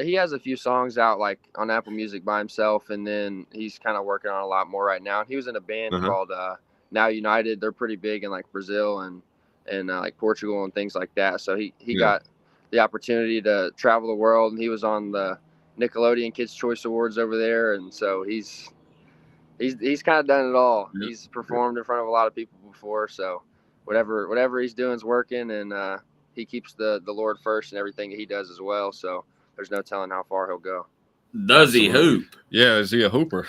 He has a few songs out like on Apple Music by himself, and then he's kind of working on a lot more right now. He was in a band called Now United. They're pretty big in like Brazil and like Portugal and things like that. So he got the opportunity to travel the world, and he was on the Nickelodeon Kids Choice Awards over there, and so he's kind of done it all. Yep. He's performed in front of a lot of people before, so whatever he's doing is working, and he keeps the Lord first in everything that he does as well. So there's no telling how far he'll go. Does he hoop? Yeah, is he a hooper?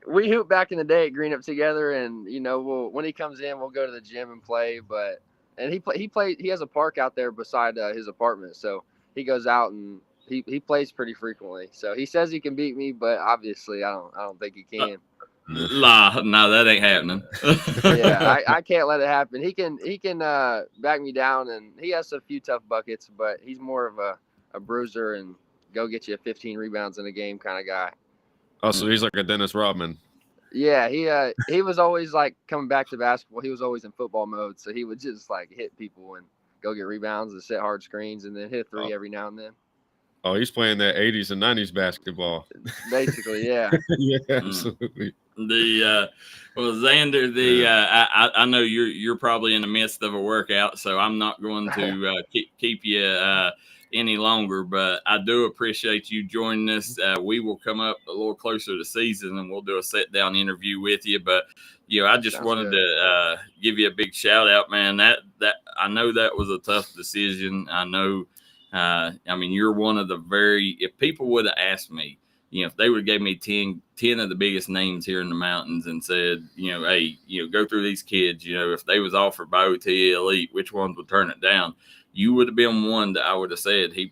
We hooped back in the day at Greenup together, and when he comes in, we'll go to the gym and play. He has a park out there beside his apartment, so he goes out and he plays pretty frequently. So he says he can beat me, but obviously I don't think he can. No, that ain't happening. Yeah, I can't let it happen. He can back me down, and he has a few tough buckets, but he's more of a bruiser and go get you 15 rebounds in a game kind of guy. Oh, so he's like a Dennis Rodman. Yeah, he was always like coming back to basketball. He was always in football mode, so he would just like hit people and go get rebounds and set hard screens and then hit a three every now and then. Oh, he's playing that 80s and 90s basketball. Basically, yeah. Yeah, absolutely. Well, Xander, I know you're probably in the midst of a workout, so I'm not going to keep you any longer, but I do appreciate you joining us. We will come up a little closer to season and we'll do a sit down interview with you. But I just wanted to give you a big shout out, man. That I know that was a tough decision. I know. I mean, you're one of the if people would have asked me, if they would have gave me 10 of the biggest names here in the mountains and said, hey, go through these kids, if they was offered by OT Elite, which ones would turn it down? You would have been one that I would have said he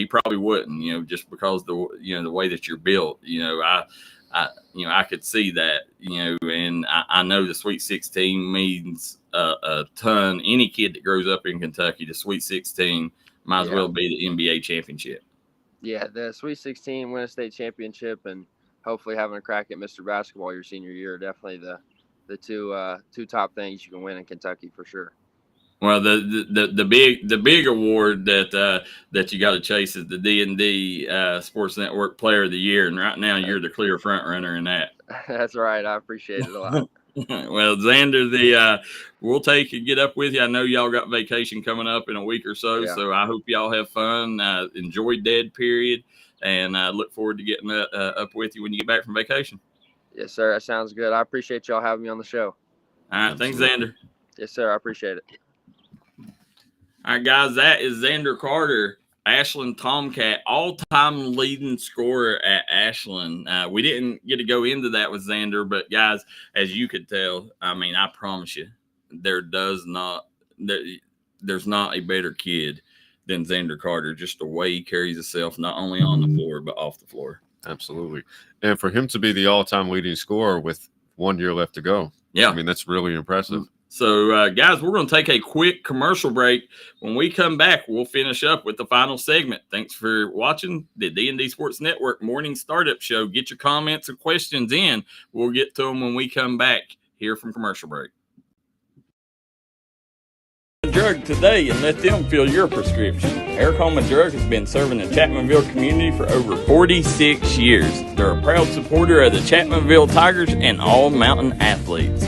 probably wouldn't, just because the way that you're built, I could see that, and I know the Sweet 16 means a ton. Any kid that grows up in Kentucky, the Sweet 16 might as well be the NBA championship. Yeah, the Sweet 16, win a state championship, and hopefully having a crack at Mr. Basketball your senior year are definitely the two top things you can win in Kentucky for sure. Well, the big award that you got to chase is the D&D Sports Network Player of the Year, and right now you're the clear front runner in that. That's right. I appreciate it a lot. Well, Xander, we'll get up with you. I know y'all got vacation coming up in a week or so, so I hope y'all have fun. Enjoy dead period, and look forward to getting up with you when you get back from vacation. Yes, sir. That sounds good. I appreciate y'all having me on the show. All right. Thanks, Xander. Yes, sir. I appreciate it. All right, guys, that is Xander Carter, Ashland Tomcat, all-time leading scorer at Ashland. We didn't get to go into that with Xander, but, guys, as you could tell, I mean, I promise you, there's not a better kid than Xander Carter, just the way he carries himself, not only on the floor, but off the floor. Absolutely. And for him to be the all-time leading scorer with 1 year left to go, I mean, that's really impressive. So, guys, we're going to take a quick commercial break. When we come back, we'll finish up with the final segment. Thanks for watching the D&D Sports Network Morning Startup Show. Get your comments and questions in. We'll get to them when we come back here from commercial break. Drug today and let them fill your prescription. Aracoma Drug has been serving the Chapmanville community for over 46 years. They're a proud supporter of the Chapmanville Tigers and all mountain athletes.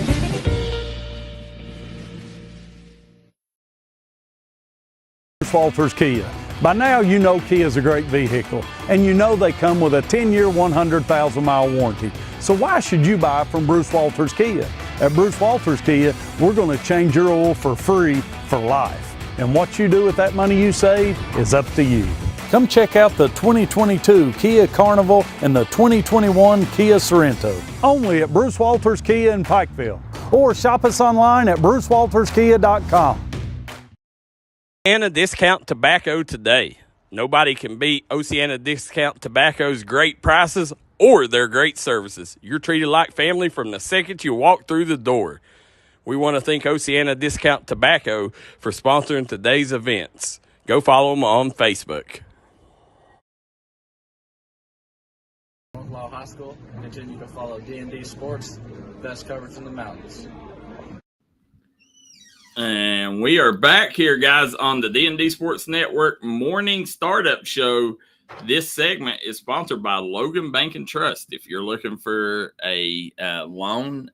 Walters Kia. By now, you know Kia is a great vehicle, and you know they come with a 10-year, 100,000-mile warranty. So why should you buy from Bruce Walters Kia? At Bruce Walters Kia, we're going to change your oil for free for life. And what you do with that money you save is up to you. Come check out the 2022 Kia Carnival and the 2021 Kia Sorento. Only at Bruce Walters Kia in Pikeville. Or shop us online at brucewalterskia.com. Oceana Discount Tobacco today. Nobody can beat Oceana Discount Tobacco's great prices or their great services. You're treated like family from the second you walk through the door. We want to thank Oceana Discount Tobacco for sponsoring today's events. Go follow them on Facebook. High School. Continue to follow D&D Sports, best coverage in the mountains. And we are back here, guys, on the D&D Sports Network Morning Startup Show. This segment is sponsored by Logan Bank and Trust. If you're looking for a loan,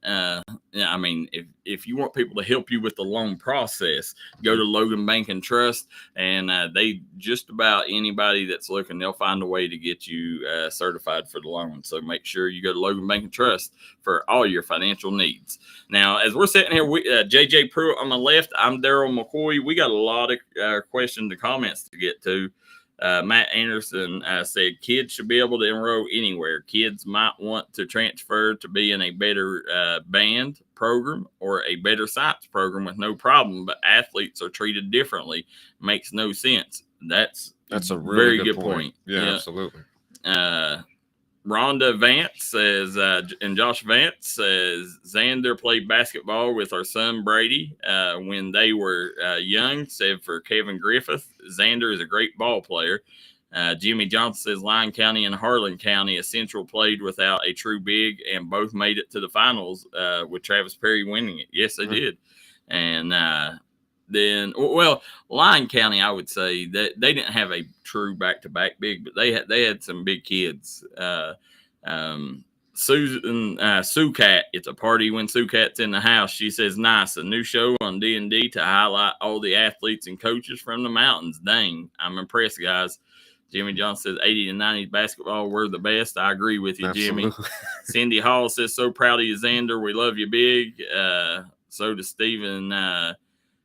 if you want people to help you with the loan process, go to Logan Bank and Trust, and they just about anybody that's looking, they'll find a way to get you certified for the loan. So make sure you go to Logan Bank and Trust for all your financial needs. Now, as we're sitting here, JJ Pruitt on my left, I'm Darryl McCoy. We got a lot of questions and comments to get to. Matt Anderson said kids should be able to enroll anywhere. Kids might want to transfer to be in a better band program or a better science program with no problem, but athletes are treated differently. Makes no sense. That's That's a really very good point. Yeah, absolutely. Rhonda Vance says, and Josh Vance says, Xander played basketball with our son Brady when they were young, save for Kevin Griffith. Xander is a great ball player. Jimmy Johnson says, Lyon County and Harlan County, Central played without a true big, and both made it to the finals with Travis Perry winning it. Yes, they did. And then, well, Lyon County, I would say that they didn't have a true back-to-back big, but they had some big kids. Sue Cat, it's a party when Sue Cat's in the house. She says, nice, a new show on D&D to highlight all the athletes and coaches from the mountains. Dang, I'm impressed, guys. Jimmy Johnson says 80 and 90s basketball, we're the best. I agree with you, Jimmy. Cindy Hall says, so proud of you, Xander. We love you big. So does Stephen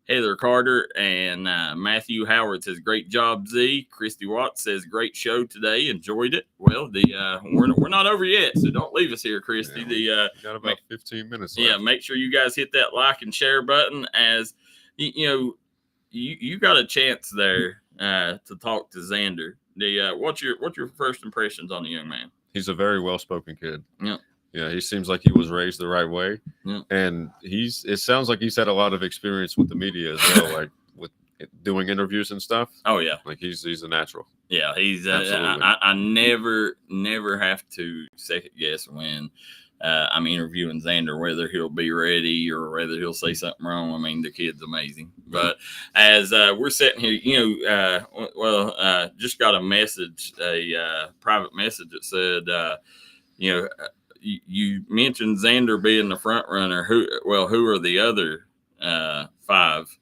Heather Carter, and Matthew Howard says, great job, Z. Christy Watts says, great show today. Enjoyed it. Well, we're not over yet, so don't leave us here, Christy. Yeah, got about 15 minutes left. Yeah, make sure you guys hit that like and share button as, you got a chance there to talk to Xander. What's your first impressions on the young man? He's a very well-spoken kid. Yeah. Yeah, he seems like he was raised the right way. Yeah. And it sounds like he's had a lot of experience with the media as well, like with doing interviews and stuff. Oh, yeah. Like he's a natural. Yeah, he's Absolutely. I never have to second guess when I'm interviewing Xander, whether he'll be ready or whether he'll say something wrong. I mean, the kid's amazing. But as we're sitting here, just got a message, a private message that said, you mentioned Xander being the front runner. Who are the other 5?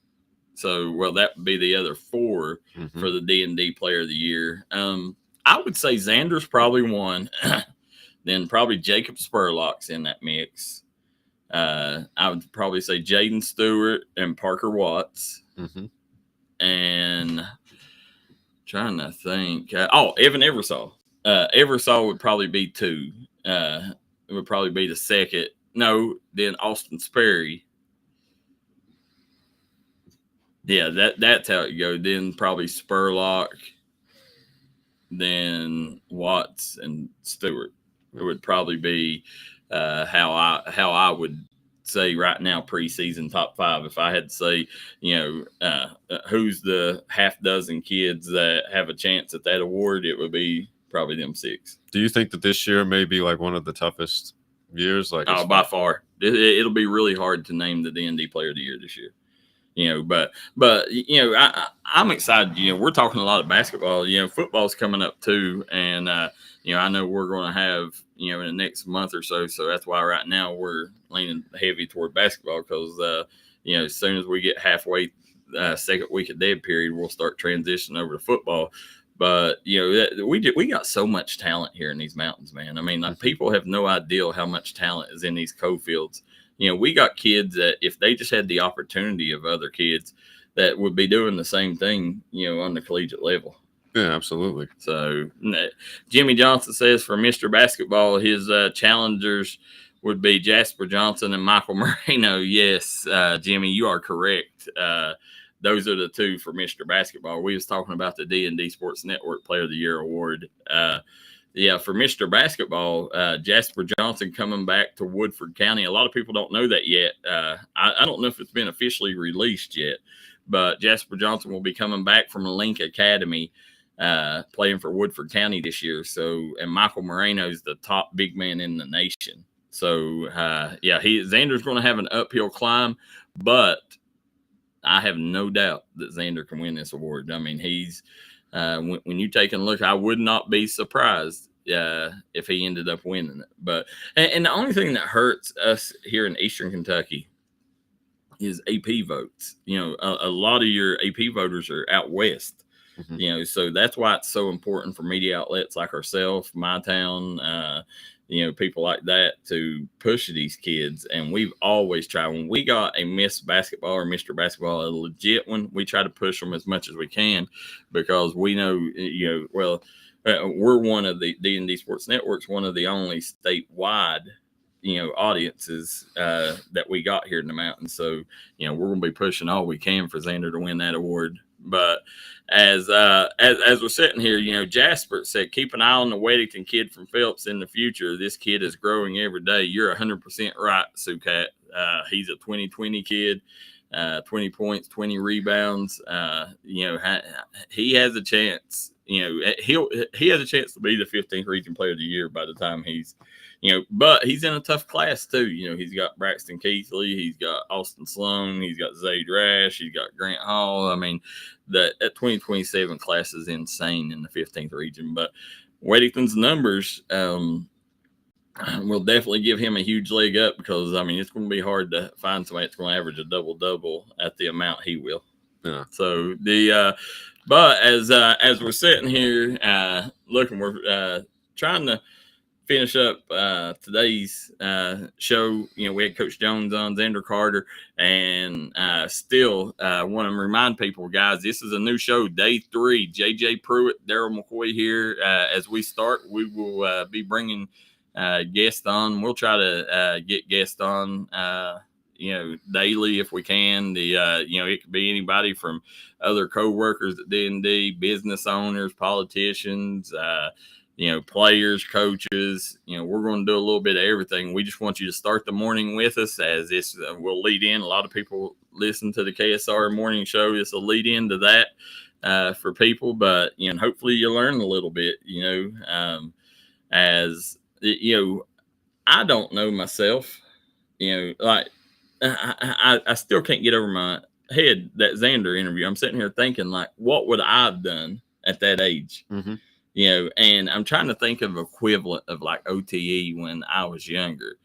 So, that would be the other 4 for the D&D Player of the Year. I would say Xander's probably one. Then probably Jacob Spurlock's in that mix. I would probably say Jaden Stewart and Parker Watts. And trying to think. Evan Eversole. Eversole would probably be 2. It would probably be the second. No, then Austin Sperry. Yeah, that's how it goes. Then probably Spurlock. Then Watts and Stewart. It would probably be how I would say right now preseason top 5. If I had to say, who's the half dozen kids that have a chance at that award, it would be probably them 6. Do you think that this year may be like one of the toughest years? Like, by far, it'll be really hard to name the D&D Player of the Year this year. But I'm excited. We're talking a lot of basketball. Football's coming up too, and I know we're going to have in the next month or so. So that's why right now we're leaning heavy toward basketball because as soon as we get halfway second week of dead period, we'll start transitioning over to football. But, we got so much talent here in these mountains, man. I mean, people have no idea how much talent is in these co-fields. We got kids that if they just had the opportunity of other kids that would be doing the same thing, on the collegiate level. Yeah, absolutely. So Jimmy Johnson says for Mr. Basketball, his challengers would be Jasper Johnson and Michael Moreno. Yes, Jimmy, you are correct. Those are the 2 for Mr. Basketball. We was talking about the D&D Sports Network Player of the Year award. For Mr. Basketball, Jasper Johnson coming back to Woodford County. A lot of people don't know that yet. I don't know if it's been officially released yet, but Jasper Johnson will be coming back from Link Academy, playing for Woodford County this year. So, and Michael Moreno is the top big man in the nation. So, Xander's going to have an uphill climb, but I have no doubt that Xander can win this award. I mean, he's when you take a look, I would not be surprised if he ended up winning it. But and the only thing that hurts us here in Eastern Kentucky is AP votes. A lot of your AP voters are out west. So that's why it's so important for media outlets like ourselves, My Town, people like that to push these kids. And we've always tried. When we got a Miss Basketball or Mr. Basketball, a legit one, we try to push them as much as we can because we know, we're one of the D&D Sports Networks, one of the only statewide, audiences that we got here in the mountains. So, we're going to be pushing all we can for Xander to win that award. But as we're sitting here, Jasper said, keep an eye on the Weddington kid from Phelps in the future. This kid is growing every day. You're 100% right, Sukat. He's a 2020 kid, 20 points, 20 rebounds. He has a chance. He has a chance to be the 15th region player of the year by the time he's, but he's in a tough class too. He's got Braxton Keithley, he's got Austin Sloan, he's got Zayd Rash, he's got Grant Hall. I mean, that 2027 class is insane in the 15th region. But Weddington's numbers will definitely give him a huge leg up because, it's going to be hard to find somebody that's going to average a double-double at the amount he will. Yeah. So but as we're sitting here looking, we're trying to finish up today's show. We had Coach Jones on, Xander Carter, and still want to remind people, guys, this is a new show, day 3. JJ Pruitt, Darryl McCoy here. As we start, we will be bringing guests on. We'll try to get guests on daily if we can. It could be anybody from other co-workers at D&D, business owners, politicians, players, coaches. We're going to do a little bit of everything. We just want you to start the morning with us, as this will lead in. A lot of people listen to the KSR morning show. This will lead into that for people, but hopefully you learn a little bit. I don't know myself. I still can't get over my head that Xander interview. I'm sitting here thinking, like, what would I have done at that age? Mm-hmm. And I'm trying to think of equivalent of like OTE when I was younger.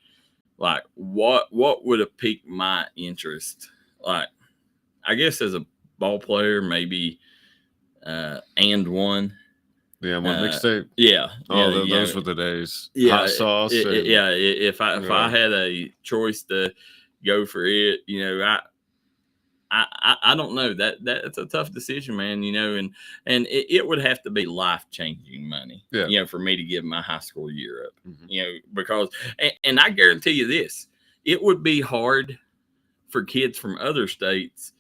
Like, what would have piqued my interest? Like, I guess as a ball player, maybe and one. Yeah, one mixtape. Yeah. Those were the days. Yeah, Hot sauce. If I had a choice to go for it, I don't know. That's a tough decision, man. And it would have to be life-changing money. Yeah. For me to give my high school year up. Mm-hmm. Because and I guarantee you this, it would be hard for kids from other states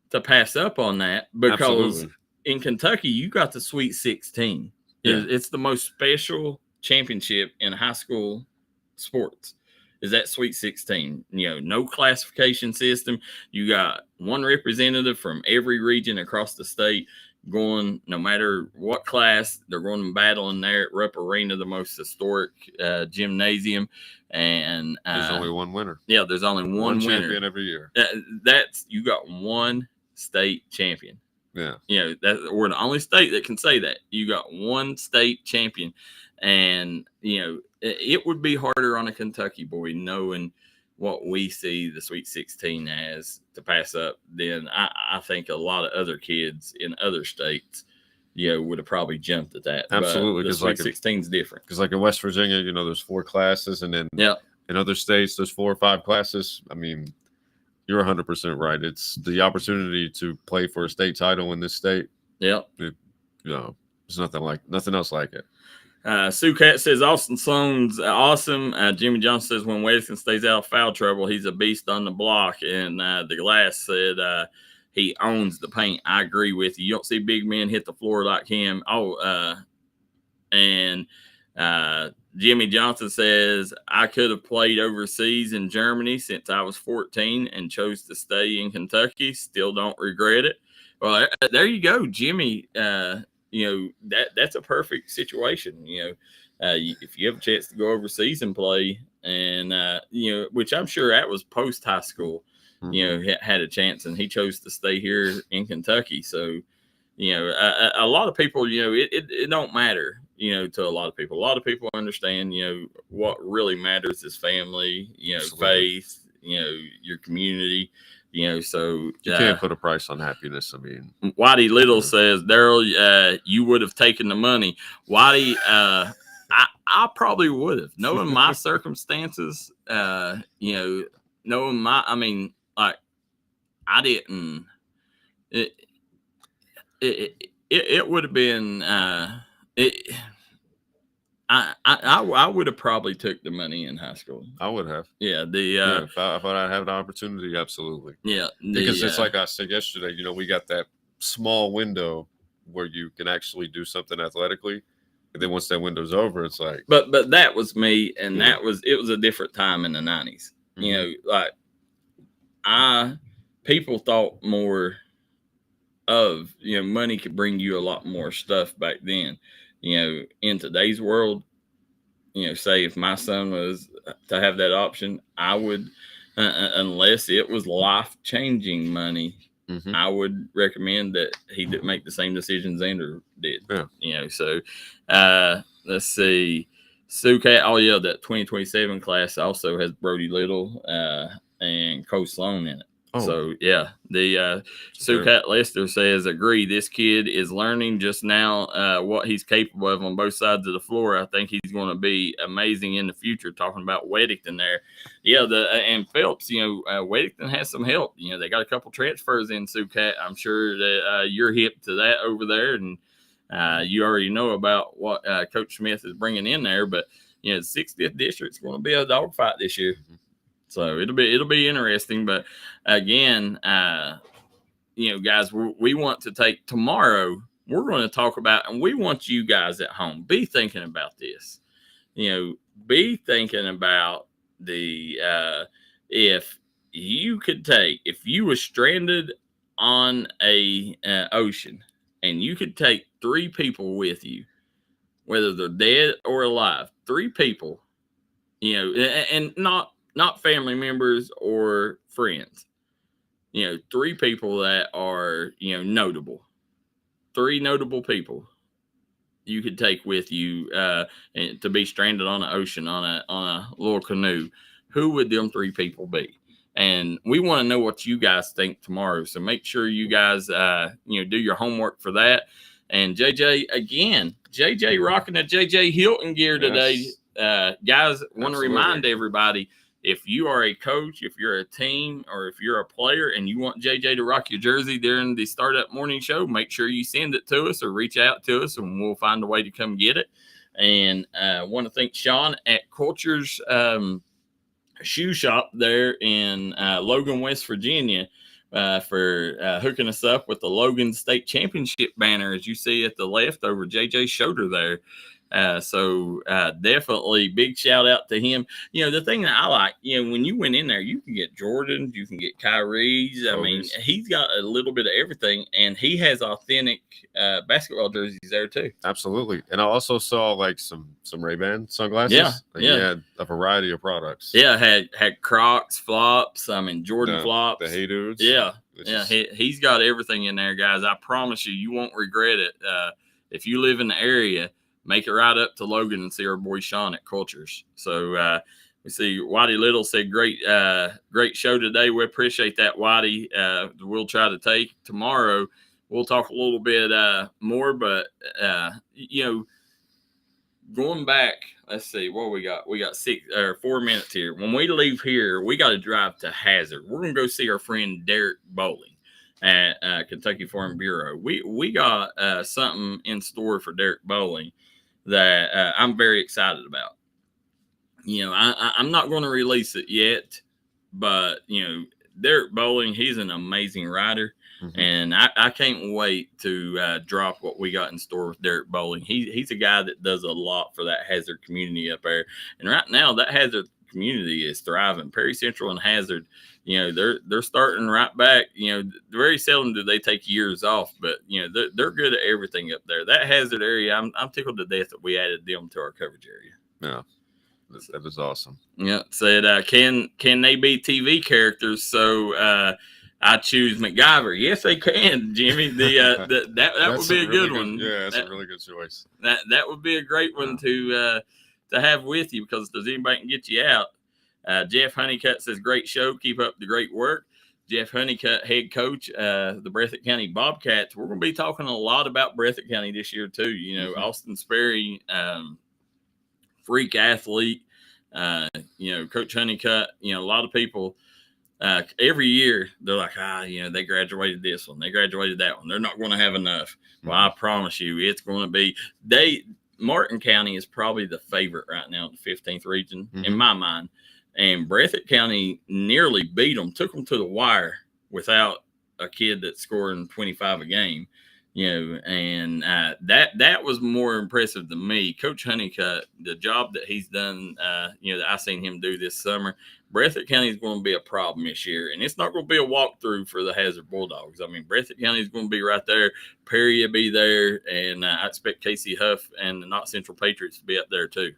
to pass up on that, because Absolutely. in Kentucky, you got the Sweet 16. Yeah. It's the most special championship in high school sports. Is that Sweet 16? No classification system. You got one representative from every region across the state going, no matter what class, they're going to battle in there at Rupp Arena, the most historic gymnasium. And there's only one winner. Yeah, there's only one winner. Champion every year. You got one state champion. Yeah. We're the only state that can say that. You got one state champion. And, it would be harder on a Kentucky boy knowing what we see the Sweet 16 as to pass up than I think a lot of other kids in other states, would have probably jumped at that. Absolutely. The Sweet 16 is different. Because like in West Virginia, there's 4 classes, and then in other states, there's 4 or 5 classes. I mean, you're 100% right. It's the opportunity to play for a state title in this state. Yeah. There's nothing else like it. Sue Cat says Austin Sloan's awesome. Jimmy Johnson says when Weddington stays out of foul trouble, he's a beast on the block. And the Glass said he owns the paint. I agree with you. You don't see big men hit the floor like him. And Jimmy Johnson says I could have played overseas in Germany since I was 14 and chose to stay in Kentucky. Still don't regret it. Well, there you go, Jimmy. That's a perfect situation. If you have a chance to go overseas and play, and which I'm sure that was post high school, had a chance, and he chose to stay here in Kentucky. So, a lot of people, it don't matter, to a lot of people. A lot of people understand, what really matters is family, faith, your community. So you can't put a price on happiness. I mean, Whitey Little says, Darryl, you would have taken the money. Whitey, I probably would have, knowing my circumstances. Knowing I didn't. It would have been. I would have probably took the money in high school. I would have. Yeah. If I'd have the opportunity, absolutely. Yeah. Because it's like I said yesterday, we got that small window where you can actually do something athletically. And then once that window's over, it's like. But that was me, and it was a different time in the 90s. You know, like people thought more of, you know, money could bring you a lot more stuff back then. You know, in today's world, you know, say if my son was to have that option, I would, unless it was life-changing money, I would recommend that he did make the same decisions Andrew did. Yeah. You know, so let's see. SUCAT, that 2027 class also has Brody Little and Cole Sloan in it. So, yeah, the SUCAT Lester says, agree, this kid is learning just now what he's capable of on both sides of the floor. I think he's going to be amazing in the future, talking about Weddington there. Yeah, and Phelps, you know, Weddington has some help. You know, they got a couple transfers in SUCAT. I'm sure that you're hip to that over there, and you already know about what Coach Smith is bringing in there. But, you know, the 60th district's going to be a dogfight this year. So it'll be interesting. But again, you know, guys, we want to take tomorrow. We're going to talk about, and we want you guys at home be thinking about this. You know, be thinking about the if you were stranded on a ocean, and you could take 3 people with you, whether they're dead or alive, 3 people, you know, and not family members or friends, you know, 3 people that are, you know, notable, 3 notable people you could take with you to be stranded on an ocean on a little canoe. Who would them 3 people be? And we want to know what you guys think tomorrow. So make sure you guys, you know, do your homework for that. And JJ rocking the JJ Hilton gear today. Guys, want to remind everybody, if you are a coach, if you're a team, or if you're a player and you want JJ to rock your jersey during the startup morning show, make sure you send it to us or reach out to us, and we'll find a way to come get it. And I want to thank Sean at Culture's shoe shop there in Logan, West Virginia, for hooking us up with the Logan State Championship banner, as you see at the left over JJ's shoulder there. So definitely big shout out to him. You know, the thing that I like, you know, when you went in there, you can get Jordans, you can get Kyrie's. I mean, he's got a little bit of everything, and he has authentic basketball jerseys there too. Absolutely. And I also saw like some Ray-Ban sunglasses. Yeah. He had a variety of products. Yeah, had Crocs, flops, I mean Jordan flops. The Hey Dudes. Yeah. He's got everything in there, guys. I promise you won't regret it. If you live in the area, make it right up to Logan and see our boy Sean at Cultures. So we see Whitey Little said, great show today. We appreciate that, Whitey. We'll try to take tomorrow. We'll talk a little bit more, but you know, going back, let's see what we got. We got 4 minutes here. When we leave here, we got to drive to Hazard. We're gonna go see our friend Derek Bowling at Kentucky Farm Bureau. We got something in store for Derek Bowling that I'm very excited about. You know, I'm not going to release it yet, but, you know, Derek Bowling, he's an amazing rider, and I can't wait to drop what we got in store with Derek Bowling. He's a guy that does a lot for that Hazard community up there, and right now that Hazard community is thriving. Perry Central and Hazard, you know, they're starting right back. You know, very seldom do they take years off, but you know they're good at everything up there. That Hazard area, I'm tickled to death that we added them to our coverage area. Yeah, that was awesome. Yeah, said can they be TV characters? So I choose MacGyver. Yes, they can, Jimmy. That would be a good one. Yeah, that's a really good choice. That would be a great one to have with you, because does anybody can get you out. Jeff Honeycutt says, great show. Keep up the great work. Jeff Honeycutt, head coach, the Breathitt County Bobcats. We're going to be talking a lot about Breathitt County this year too. You know, Austin Sperry, freak athlete. You know, Coach Honeycutt, you know, a lot of people every year they're like, you know, they graduated this one, they graduated that one. They're not going to have enough. Well, I promise you, it's going to be Martin County is probably the favorite right now in the 15th region in my mind. And Breathitt County nearly beat them, took them to the wire without a kid that's scoring 25 a game, and that was more impressive to me. Coach Honeycutt, the job that he's done, that I seen him do this summer. Breathitt County is going to be a problem this year, and it's not going to be a walkthrough for the Hazard Bulldogs. I mean, Breathitt County is going to be right there. Perry will be there, and I expect Casey Huff and the Knott Central Patriots to be up there too.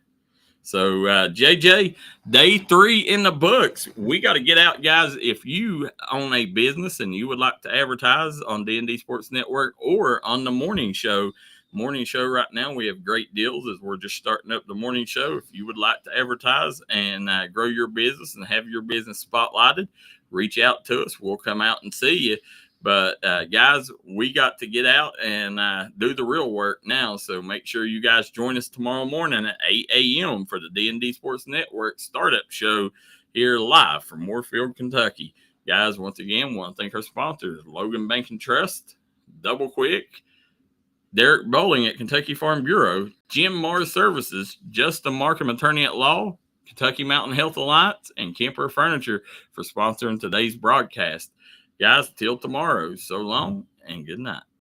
So, JJ, day 3 in the books. We got to get out, guys. If you own a business and you would like to advertise on D&D Sports Network or on the morning show right now, we have great deals as we're just starting up the morning show. If you would like to advertise and grow your business and have your business spotlighted, reach out to us. We'll come out and see you. But, guys, we got to get out and do the real work now. So make sure you guys join us tomorrow morning at 8 a.m. for the D&D Sports Network startup show here live from Moorfield, Kentucky. Guys, once again, we want to thank our sponsors, Logan Bank and Trust, Double Quick, Derek Bowling at Kentucky Farm Bureau, Jim Mars Services, Justin Markham, Attorney at Law, Kentucky Mountain Health Alliance, and Kemper Furniture for sponsoring today's broadcast. Guys, till tomorrow, so long and good night.